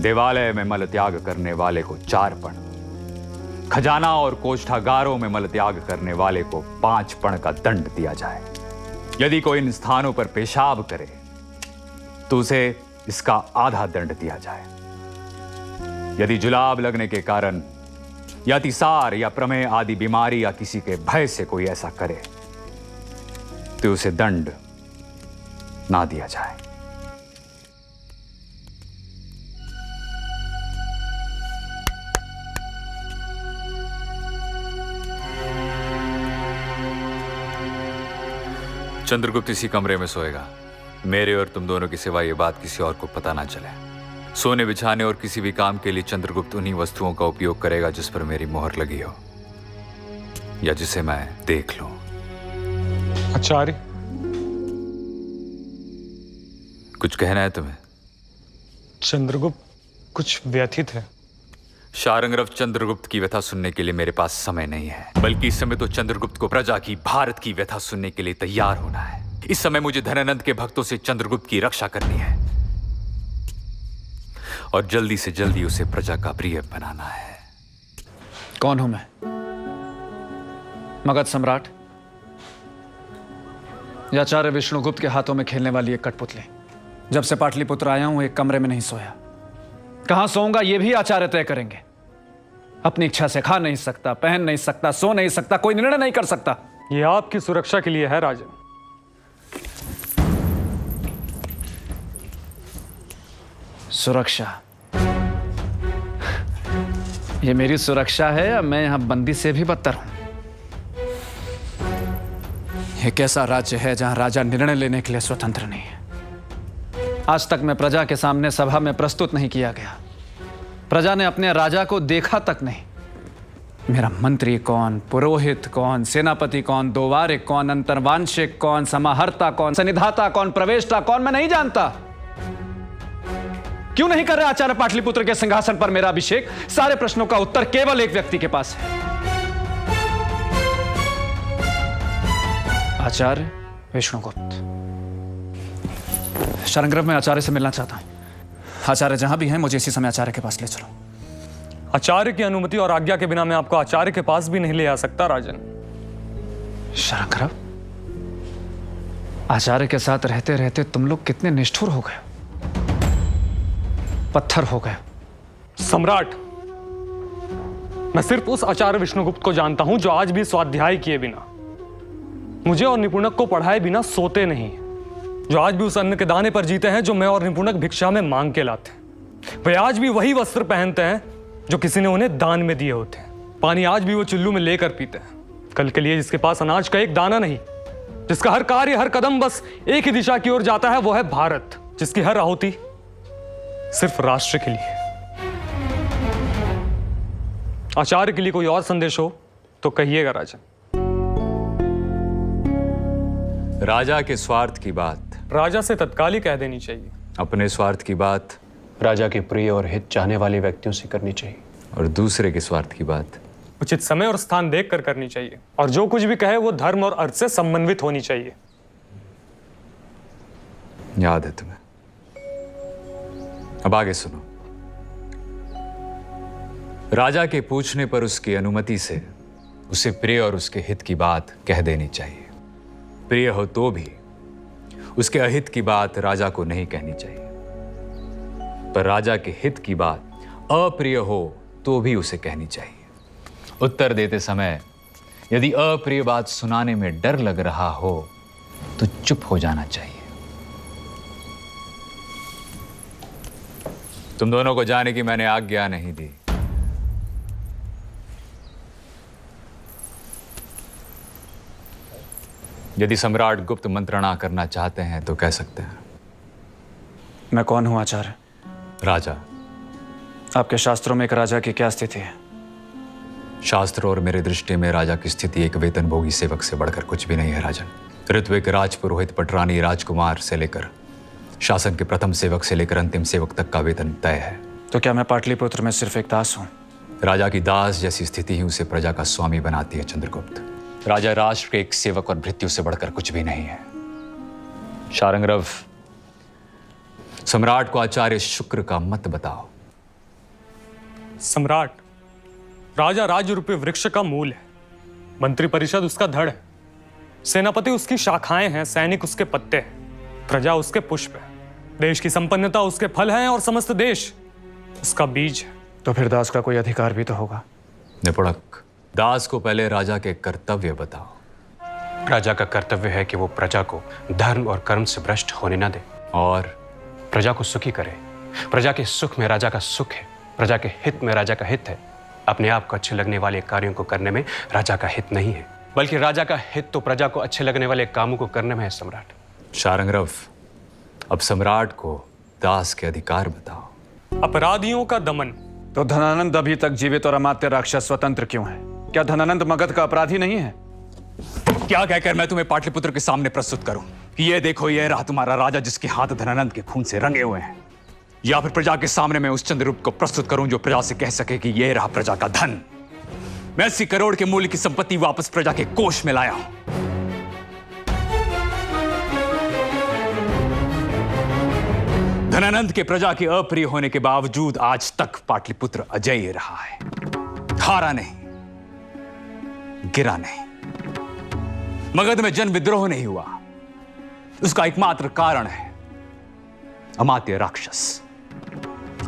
देवालय में मल त्याग करने वाले को 4 पण, खजाना और कोष्ठागारों में मल त्याग करने वाले को 5 पण का दंड दिया जाए। यदि कोई इन स्थानों पर पेशाब करे तो उसे इसका आधा दंड दिया जाए। यदि जुलाब लगने के कारण या अतिसार या प्रमेह आदि बीमारी या किसी के भय से कोई ऐसा करे तो उसे दंड ना दिया जाए। चंद्रगुप्त इसी कमरे में सोएगा। मेरे और तुम दोनों की सिवा यह बात किसी और को पता ना चले। सोने बिछाने और किसी भी काम के लिए चंद्रगुप्त उन्हीं वस्तुओं का उपयोग करेगा जिस पर मेरी मोहर लगी हो या जिसे मैं देख लूं। आचार्य, कुछ कहना है तुम्हें? चंद्रगुप्त कुछ व्यथित है। शारंगरव, चंद्रगुप्त की व्यथा सुनने के लिए मेरे पास समय नहीं है, बल्कि इस समय तो चंद्रगुप्त को प्रजा की, भारत की व्यथा सुनने के लिए तैयार होना है। इस समय मुझे धनानंद के भक्तों से चंद्रगुप्त की रक्षा करनी है और जल्दी से जल्दी उसे प्रजा का प्रिय बनाना है। कौन हूं मैं? मगध सम्राट या आचार्य विष्णुगुप्त के हाथों में खेलने वाली एक कठपुतली? जब से पाटलिपुत्र आया हूं एक कमरे में नहीं सोया। कहां सोऊंगा यह भी आचार्य तय करेंगे। अपनी इच्छा से खा नहीं सकता, पहन नहीं सकता, सो नहीं सकता, कोई निर्णय नहीं कर सकता। ये आपकी सुरक्षा के लिए है राजन। सुरक्षा? ये मेरी सुरक्षा है या मैं यहां बंदी से भी बदतर हूं? यह कैसा राज्य है जहां राजा निर्णय लेने के लिए स्वतंत्र नहीं है? आज तक मैं प्रजा के सामने सभा में प्रस्तुत नहीं किया गया। प्रजा ने अपने राजा को देखा तक नहीं। मेरा मंत्री कौन, पुरोहित कौन, सेनापति कौन, दोवारिक कौन, अंतर्वांशिक कौन, समाहर्ता कौन, सन्निधाता कौन, प्रवेष्टा कौन, मैं नहीं जानता। क्यों नहीं कर रहे आचार्य पाटलिपुत्र के सिंहासन पर मेरा अभिषेक? सारे प्रश्नों का उत्तर केवल एक व्यक्ति के पास है, आचार्य विष्णुगुप्त। शरणग्रह में आचार्य से मिलना चाहता हूं। आचार्य जहां भी हैं, मुझे इसी समय आचार्य के पास ले चलो। आचार्य की अनुमति और आज्ञा के बिना मैं आपको आचार्य के पास भी नहीं ले आ सकता राजन। शरणग्रह, आचार्य के साथ रहते रहते तुम लोग कितने निष्ठुर हो गए, पत्थर हो गए। सम्राट, मैं सिर्फ उस आचार्य विष्णुगुप्त को जानता हूं जो आज भी स्वाध्याय किए बिना, मुझे और निपुणक को पढ़ाए बिना सोते नहीं, जो आज भी उस अन्न के दाने पर जीते हैं जो मैं और निपुणक भिक्षा में मांग के लाते हैं। वे आज भी वही वस्त्र पहनते हैं जो किसी ने उन्हें दान में दिए होते हैं। पानी आज भी वो चुल्लू में लेकर पीते हैं। कल के लिए जिसके पास अनाज का एक दाना नहीं, जिसका हर कार्य हर कदम बस एक ही दिशा की ओर जाता है, वो है भारत, जिसकी हर आहुति सिर्फ राष्ट्र के लिए। आचार्य के लिए कोई और संदेश हो तो कहिएगा राजन। राजा के स्वार्थ की बात राजा से तत्काल ही कह देनी चाहिए। अपने स्वार्थ की बात राजा के प्रिय और हित चाहने वाले व्यक्तियों से करनी चाहिए, और दूसरे के स्वार्थ की बात उचित समय और स्थान देखकर करनी चाहिए, और जो कुछ भी कहे वो धर्म और अर्थ से समन्वित होनी चाहिए। याद है तुम्हें? अब आगे सुनो। राजा के पूछने पर उसकी अनुमति से उसे प्रिय और उसके हित की बात कह देनी चाहिए। प्रिय हो तो भी उसके अहित की बात राजा को नहीं कहनी चाहिए, पर राजा के हित की बात अप्रिय हो तो भी उसे कहनी चाहिए। उत्तर देते समय यदि अप्रिय बात सुनाने में डर लग रहा हो तो चुप हो जाना चाहिए। तुम दोनों को जाने की मैंने आज्ञा नहीं दी। यदि सम्राट गुप्त मंत्रणा करना चाहते हैं तो कह सकते हैं। मैं कौन हूं आचार्य? राजा। आपके शास्त्रों में एक राजा की क्या स्थिति है? शास्त्र और मेरे दृष्टि में राजा की स्थिति एक वेतनभोगी सेवक से बढ़कर कुछ भी नहीं है राजन। ऋत्विक, राजपुरोहित, पटरानी, राजकुमार से लेकर शासन के प्रथम सेवक से लेकर अंतिम सेवक तक का वेतन तय है। तो क्या मैं पाटलिपुत्र में सिर्फ एक दास हूं? राजा की दास जैसी स्थिति ही उसे प्रजा का स्वामी बनाती है चंद्रगुप्त। राजा राष्ट्र के एक सेवक और भृत्य से बढ़कर कुछ भी नहीं है। शारंगरव, सम्राट को आचार्य शुक्र का मत बताओ। सम्राट, राजा राज्य रूपी वृक्ष का मूल है, मंत्री परिषद उसका धड़ है, सेनापति उसकी शाखाएं हैं, सैनिक उसके पत्ते हैं, प्रजा उसके पुष्प है, देश की संपन्नता उसके फल हैं और समस्त देश उसका बीज है। तो फिर दास का कोई अधिकार भी तो होगा। निपुणक, दास को पहले राजा के कर्तव्य बताओ। राजा का कर्तव्य है कि वो प्रजा को धर्म और कर्म से भ्रष्ट होने न दे और प्रजा को सुखी करे। प्रजा के सुख में राजा का सुख है, प्रजा के हित में राजा का हित है। अपने आप को अच्छे लगने वाले कार्यों को करने में राजा का हित नहीं है, बल्कि राजा का हित तो प्रजा को अच्छे लगने वाले कामों को करने में है। सम्राट शारंगरव, अब सम्राट को दास के अधिकार बताओ। अपराधियों का दमन। तो धनानंद अभी तक जीवित और अमात्य राक्षस स्वतंत्र क्यों है? क्या धनानंद मगध का अपराधी नहीं है? क्या कहकर मैं तुम्हें पाटलिपुत्र के सामने प्रस्तुत करूं कि ये देखो, ये रहा तुम्हारा राजा जिसके हाथ धनानंद के खून से रंगे हुए हैं, या फिर प्रजा के सामने मैं उस चंद्रगुप्त को प्रस्तुत करूं जो प्रजा से कह सके कि ये रहा प्रजा का धन, मैं 80 करोड़ के मूल्य की संपत्ति वापस प्रजा के कोष में लाया हूं। धनानंद के प्रजा के अप्रिय होने के बावजूद आज तक पाटलिपुत्र अजय रहा है, हारा नहीं, गिरा नहीं। मगध में जन विद्रोह नहीं हुआ। उसका एकमात्र कारण है अमात्य राक्षस।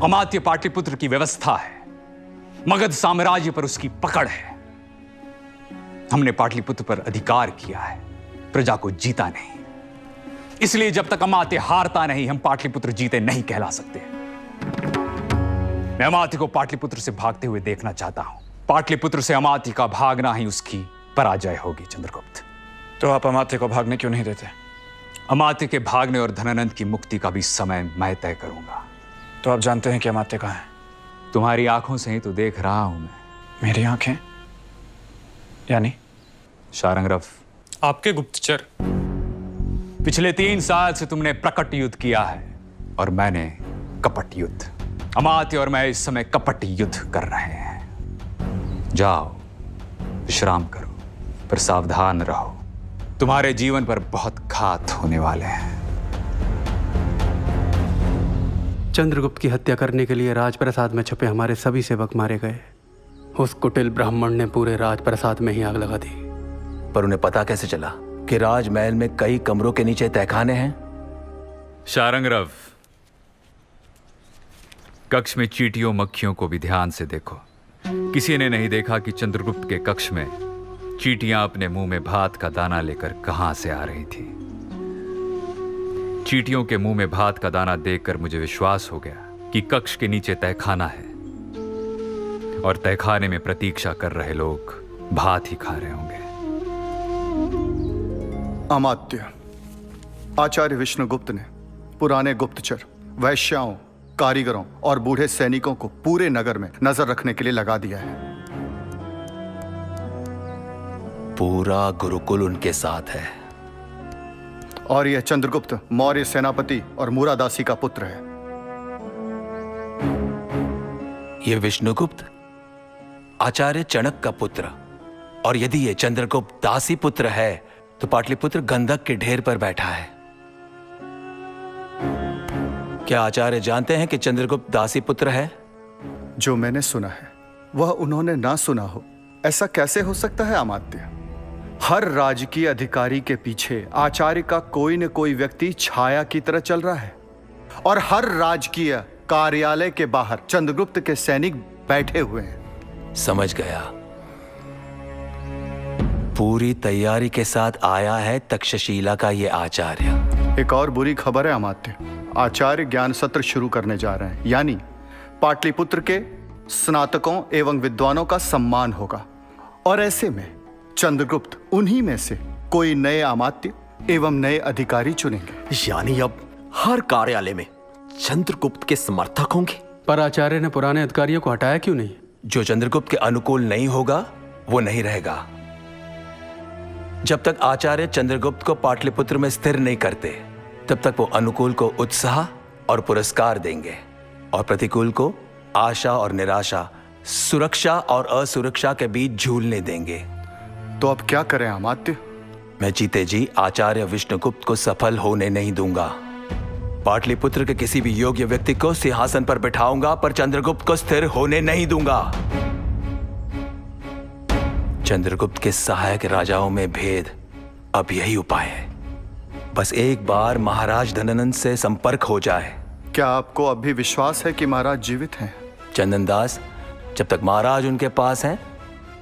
अमात्य पाटलिपुत्र की व्यवस्था है। मगध साम्राज्य पर उसकी पकड़ है। हमने पाटलिपुत्र पर अधिकार किया है, प्रजा को जीता नहीं। इसलिए जब तक अमात्य हारता नहीं, हम पाटलिपुत्र जीते नहीं कहला सकते। मैं अमात्य को पाटलिपुत्र से भागते हुए देखना चाहता हूं। पाटलिपुत्र से अमात्य का भागना ही उसकी पराजय होगी चंद्रगुप्त। तो आप अमात्य को भागने क्यों नहीं देते? अमात्य के भागने और धनानंद की मुक्ति का भी समय मैं तय करूंगा। तो आप जानते हैं कि अमात्य कहाँ है? तुम्हारी आंखों से ही तो देख रहा हूं मैं। मेरी आंखें? यानी? शारंगरव, आपके गुप्तचर। पिछले 3 साल से तुमने प्रकट युद्ध किया है और मैंने कपट युद्ध। अमात्य और मैं इस समय कपट युद्ध कर रहे हैं। जाओ, विश्राम करो, पर सावधान रहो। तुम्हारे जीवन पर बहुत घात होने वाले हैं। चंद्रगुप्त की हत्या करने के लिए राजप्रसाद में छुपे हमारे सभी सेवक मारे गए। उस कुटिल ब्राह्मण ने पूरे राजप्रसाद में ही आग लगा दी। पर उन्हें पता कैसे चला कि राजमहल में कई कमरों के नीचे तहखाने हैं? शारंगरव, कक्ष में चींटियों मक्खियों को भी ध्यान से देखो। किसी ने नहीं देखा कि चंद्रगुप्त के कक्ष में चींटियां अपने मुंह में भात का दाना लेकर कहां से आ रही थी। चींटियों के मुंह में भात का दाना देखकर मुझे विश्वास हो गया कि कक्ष के नीचे तहखाना है और तहखाने में प्रतीक्षा कर रहे लोग भात ही खा रहे होंगे। अमात्य, आचार्य विष्णुगुप्त ने पुराने गुप्तचर, वैश्याओं, कारीगरों और बूढ़े सैनिकों को पूरे नगर में नजर रखने के लिए लगा दिया है। पूरा गुरुकुल उनके साथ है। और यह चंद्रगुप्त मौर्य सेनापति और मूरादासी का पुत्र है। यह विष्णुगुप्त आचार्य चणक का पुत्र, और यदि यह चंद्रगुप्त दासी पुत्र है तो पाटलिपुत्र गंधक के ढेर पर बैठा है। क्या आचार्य जानते हैं कि चंद्रगुप्त दासी पुत्र है? जो मैंने सुना है वह उन्होंने ना सुना हो, ऐसा कैसे हो सकता है अमात्य? हर राजकीय अधिकारी के पीछे आचार्य का कोई न कोई व्यक्ति छाया की तरह चल रहा है, और हर राजकीय कार्यालय के बाहर चंद्रगुप्त के सैनिक बैठे हुए हैं। समझ गया। पूरी तैयारी के साथ आया है तक्षशिला का ये आचार्य। एक और बुरी खबर है अमात्य, आचार्य ज्ञान सत्र शुरू करने जा रहे हैं, यानी पाटलिपुत्र के स्नातकों एवं विद्वानों का सम्मान होगा, और ऐसे में चंद्रगुप्त उन्हीं में से कोई नए अमात्य एवं नए अधिकारी चुनेंगे। यानी अब हर कार्यालय में चंद्रगुप्त के समर्थक होंगे। पर आचार्य ने पुराने अधिकारियों को हटाया क्यों नहीं? जो चंद्रगुप्त के अनुकूल नहीं होगा वो नहीं रहेगा। जब तक आचार्य चंद्रगुप्त को पाटलिपुत्र में स्थिर नहीं करते, तब तक वो अनुकूल को उत्साह और पुरस्कार देंगे और प्रतिकूल को आशा और निराशा, सुरक्षा और असुरक्षा के बीच झूलने देंगे। तो अब क्या करें अमात्य? मैं जीते जी आचार्य विष्णुगुप्त को सफल होने नहीं दूंगा। पाटलिपुत्र के किसी भी योग्य व्यक्ति को सिंहासन पर बिठाऊंगा, पर चंद्रगुप्त को स्थिर होने नहीं दूंगा। चंद्रगुप्त के सहायक राजाओं में भेद, अब यही उपाय है। बस एक बार महाराज धनानंद से संपर्क हो जाए। क्या आपको अब भी विश्वास है कि महाराज जीवित हैं? चंदनदास, जब तक महाराज उनके पास हैं,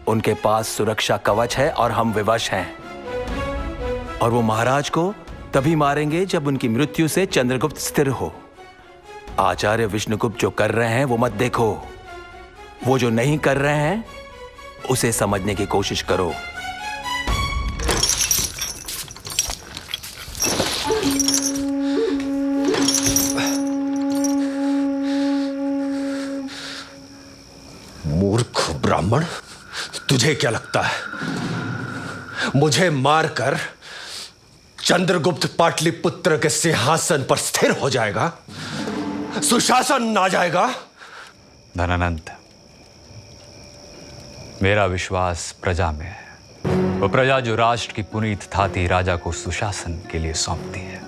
उनके पास सुरक्षा कवच है और हम विवश हैं। और वो महाराज को तभी मारेंगे जब उनकी मृत्यु से चंद्रगुप्त स्थिर हो। आचार्य विष्णुगुप्त जो कर रहे हैं वो मत देखो, वो जो नहीं कर रहे हैं उसे समझने की कोशिश करो। मूर्ख ब्राह्मण, तुझे क्या लगता है मुझे मारकर चंद्रगुप्त पाटलिपुत्र के सिंहासन पर स्थिर हो जाएगा, सुशासन आ जाएगा? धनानंद, मेरा विश्वास प्रजा में है। वो प्रजा जो राष्ट्र की पुनीत थाती राजा को सुशासन के लिए सौंपती है,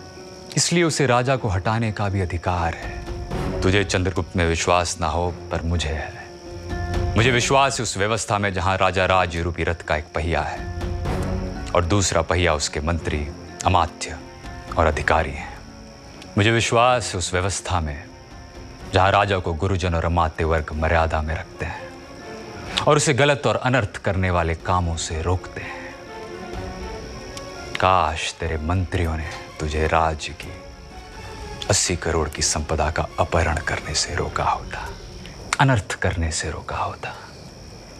इसलिए उसे राजा को हटाने का भी अधिकार है। तुझे चंद्रगुप्त में विश्वास ना हो, पर मुझे है। मुझे विश्वास है उस व्यवस्था में जहां राजा राज्य रूपी रथ का एक पहिया है और दूसरा पहिया उसके मंत्री, अमात्य और अधिकारी हैं। मुझे विश्वास है उस व्यवस्था में जहां राजा को गुरुजन और अमात्य वर्ग मर्यादा में रखते हैं और उसे गलत और अनर्थ करने वाले कामों से रोकते हैं। काश तेरे मंत्रियों ने तुझे राज्य की 80 करोड़ की संपदा का अपहरण करने से रोका होता, अनर्थ करने से रोका होता।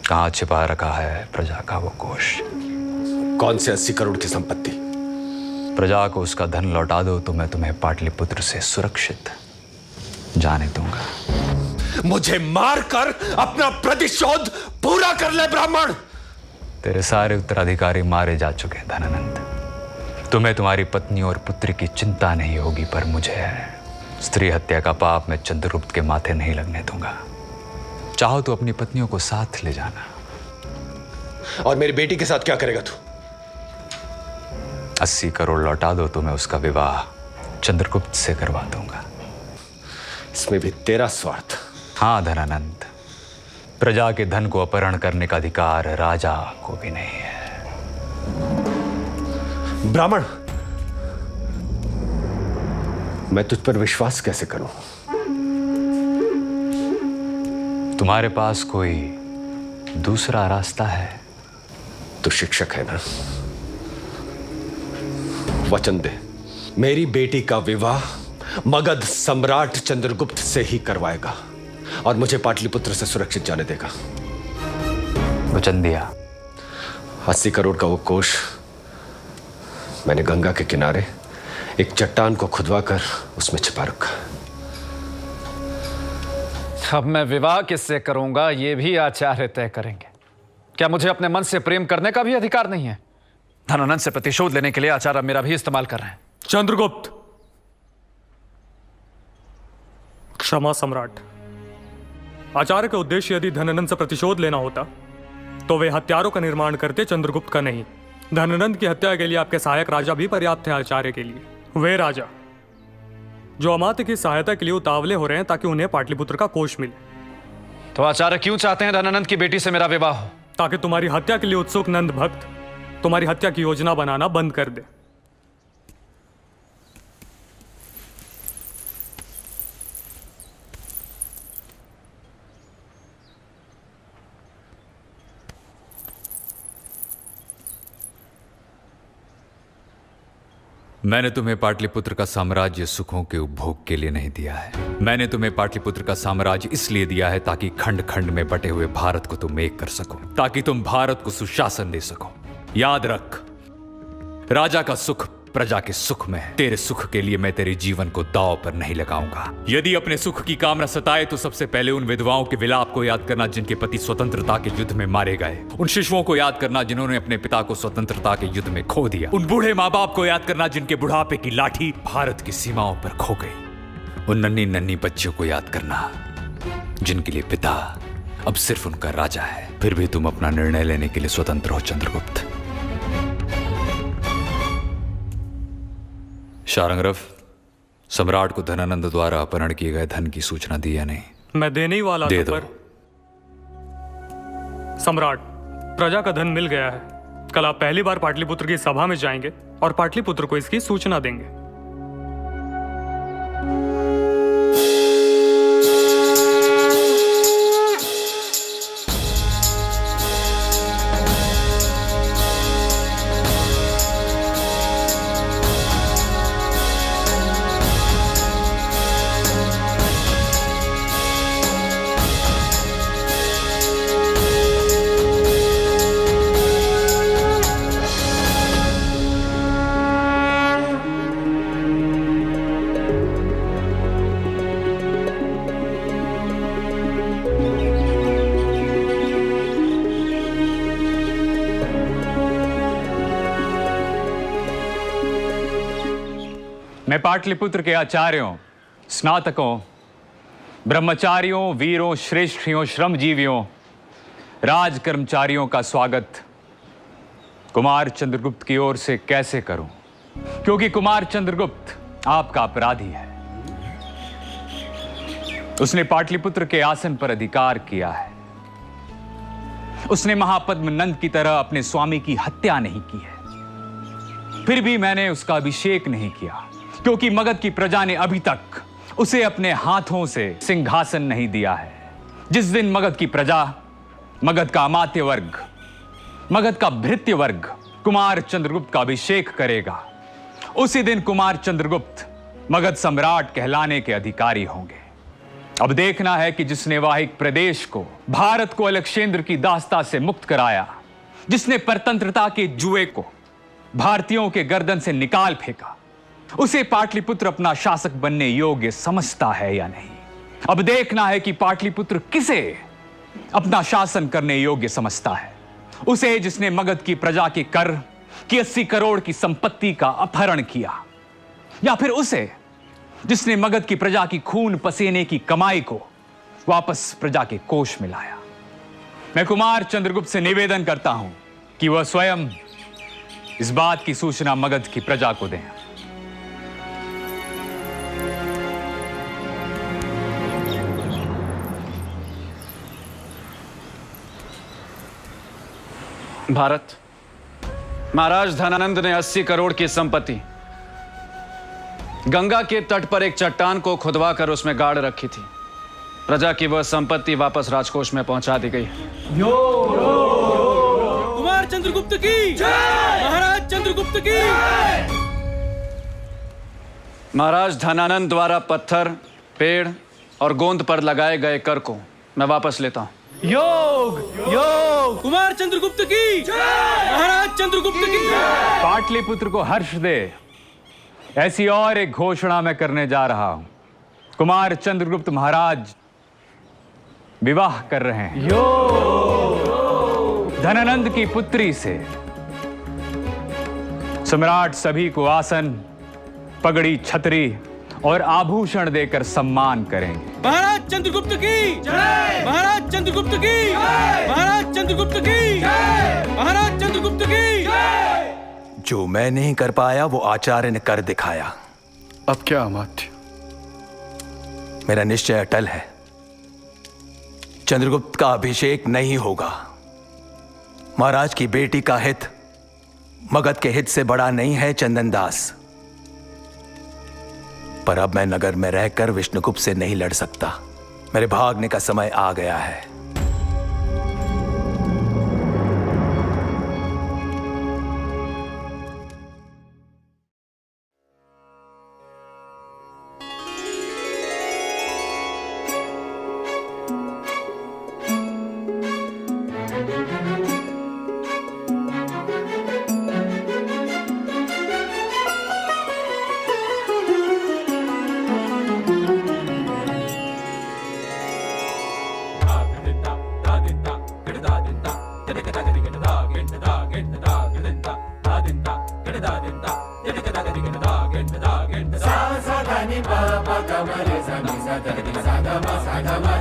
कहां छिपा रखा है प्रजा का वो कोष? कौन से 80 करोड़ की संपत्ति? प्रजा को उसका धन लौटा दो तो मैं तुम्हें पाटलिपुत्र से सुरक्षित जाने दूंगा। मुझे मारकर अपना प्रतिशोध पूरा कर ले ब्राह्मण। तेरे सारे उत्तराधिकारी मारे जा चुके हैं धनानंद। तुम्हें तुम्हारी पत्नी और पुत्री की चिंता नहीं होगी, पर मुझे है। स्त्री हत्या का पाप मैं चंद्रगुप्त के माथे नहीं लगने दूंगा। चाहो तो अपनी पत्नियों को साथ ले जाना। और मेरी बेटी के साथ क्या करेगा तू? 80 करोड़ लौटा दो तो मैं उसका विवाह चंद्रगुप्त से करवा दूंगा। इसमें भी तेरा स्वार्थ? हाँ धनानंद, प्रजा के धन को अपहरण करने का अधिकार राजा को भी नहीं है। ब्राह्मण, मैं तुझ पर विश्वास कैसे करूं? तुम्हारे पास कोई दूसरा रास्ता है? तू शिक्षक है ना? वचन दे, मेरी बेटी का विवाह मगध सम्राट चंद्रगुप्त से ही करवाएगा और मुझे पाटलिपुत्र से सुरक्षित जाने देगा। वचन दिया। 80 करोड़ का वो कोष मैंने गंगा के किनारे एक चट्टान को खुदवाकर उसमें छिपा रखा। अब मैं विवाह किससे करूंगा ये भी आचार्य तय करेंगे। क्या मुझे अपने मन से प्रेम करने का भी अधिकार नहीं है? धनानंद से प्रतिशोध लेने के लिए आचार्य मेरा भी इस्तेमाल कर रहे हैं। चंद्रगुप्त, क्षमा सम्राट। आचार्य का उद्देश्य यदि धनानंद से प्रतिशोध लेना होता तो वे हत्यारों का निर्माण करते, चंद्रगुप्त का नहीं। धनानंद की हत्या के लिए आपके सहायक राजा भी पर्याप्त थे आचार्य के लिए। वे राजा जो अमात्य की सहायता के लिए उतावले हो रहे हैं ताकि उन्हें पाटलिपुत्र का कोष मिले। तो आचार्य क्यों चाहते हैं धनानंद की बेटी से मेरा विवाह हो? ताकि तुम्हारी हत्या के लिए उत्सुक नंद भक्त तुम्हारी हत्या की योजना बनाना बंद कर दे। मैंने तुम्हें पाटलिपुत्र का साम्राज्य सुखों के उपभोग के लिए नहीं दिया है। मैंने तुम्हें पाटलिपुत्र का साम्राज्य इसलिए दिया है ताकि खंड खंड में बटे हुए भारत को तुम एक कर सको, ताकि तुम भारत को सुशासन दे सको। याद रख, राजा का सुख प्रजा के सुख में है। तेरे सुख के लिए मैं तेरे जीवन को दांव पर नहीं लगाऊंगा। यदि अपने सुख की कामना सताए तो सबसे पहले उन विधवाओं के विलाप को याद करना जिनके पति स्वतंत्रता के युद्ध में मारे गए। उन शिशुओं को याद करना जिन्होंने अपने पिता को स्वतंत्रता के युद्ध में खो दिया। उन बूढ़े माँ बाप को याद करना जिनके बुढ़ापे की लाठी भारत की सीमाओं पर खो गई। उन नन्ही नन्ही बच्चियों को याद करना जिनके लिए पिता अब सिर्फ उनका राजा है। फिर भी तुम अपना निर्णय लेने के लिए स्वतंत्र हो चंद्रगुप्त। शारंगरव, सम्राट को धनानंद द्वारा अपहरण किए गए धन की सूचना दी या नहीं? मैं देने ही वाला दे था, दो। पर सम्राट, प्रजा का धन मिल गया है। कल आप पहली बार पाटलिपुत्र की सभा में जाएंगे और पाटलिपुत्र को इसकी सूचना देंगे। मैं पाटलिपुत्र के आचार्यों, स्नातकों, ब्रह्मचारियों, वीरों, श्रेष्ठियों, श्रमजीवियों, राज कर्मचारियों का स्वागत कुमार चंद्रगुप्त की ओर से कैसे करूं? क्योंकि कुमार चंद्रगुप्त आपका अपराधी है। उसने पाटलिपुत्र के आसन पर अधिकार किया है। उसने महापद्म नंद की तरह अपने स्वामी की हत्या नहीं की है। फिर भी मैंने उसका अभिषेक नहीं किया क्योंकि मगध की प्रजा ने अभी तक उसे अपने हाथों से सिंहासन नहीं दिया है। जिस दिन मगध की प्रजा मगध का अमात्य वर्ग, मगध का भृत्य वर्ग कुमार चंद्रगुप्त का अभिषेक करेगा, उसी दिन कुमार चंद्रगुप्त मगध सम्राट कहलाने के अधिकारी होंगे। अब देखना है कि जिसने वाहिक प्रदेश को, भारत को अलक्षेंद्र की दास्ता से मुक्त कराया, जिसने परतंत्रता के जुए को भारतीयों के गर्दन से निकाल फेंका, उसे पाटलिपुत्र अपना शासक बनने योग्य समझता है या नहीं। अब देखना है कि पाटलिपुत्र किसे अपना शासन करने योग्य समझता है, उसे जिसने मगध की प्रजा के कर की 80 करोड़ की संपत्ति का अपहरण किया, या फिर उसे जिसने मगध की प्रजा की खून पसीने की कमाई को वापस प्रजा के कोष में लाया। मैं कुमार चंद्रगुप्त से निवेदन करता हूं कि वह स्वयं इस बात की सूचना मगध की प्रजा को दें। भारत, महाराज धनानंद ने 80 करोड़ की संपत्ति गंगा के तट पर एक चट्टान को खुदवा कर उसमें गाड़ रखी थी। प्रजा की वह संपत्ति वापस राजकोष में पहुंचा दी गई। कुमार चंद्रगुप्त की जय, महाराज चंद्रगुप्त की जय। महाराज धनानंद द्वारा पत्थर, पेड़ और गोंद पर लगाए गए कर को मैं वापस लेता हूं। योग योग, कुमार चंद्रगुप्त की जय, महाराज चंद्रगुप्त की जय। पाटलिपुत्र को हर्ष दे, ऐसी और एक घोषणा मैं करने जा रहा हूं। कुमार चंद्रगुप्त महाराज विवाह कर रहे हैं धनानंद की पुत्री से। सम्राट सभी को आसन, पगड़ी, छतरी और आभूषण देकर सम्मान करेंगे। महाराज चंद्रगुप्त की जय, महाराज चंद्रगुप्त की जय, महाराज चंद्रगुप्त की जय, महाराज चंद्रगुप्त की जय। जो मैं नहीं कर पाया वो आचार्य ने कर दिखाया। अब क्या अमात्य? मेरा निश्चय अटल है, चंद्रगुप्त का अभिषेक नहीं होगा। महाराज की बेटी का हित मगध के हित से बड़ा नहीं है चंदनदास। पर अब मैं नगर में रहकर विष्णुगुप्त से नहीं लड़ सकता। मेरे भागने का समय आ गया है। सा सा धा नि पा पा गा मा रे सा नि सा धा नि सा धा मा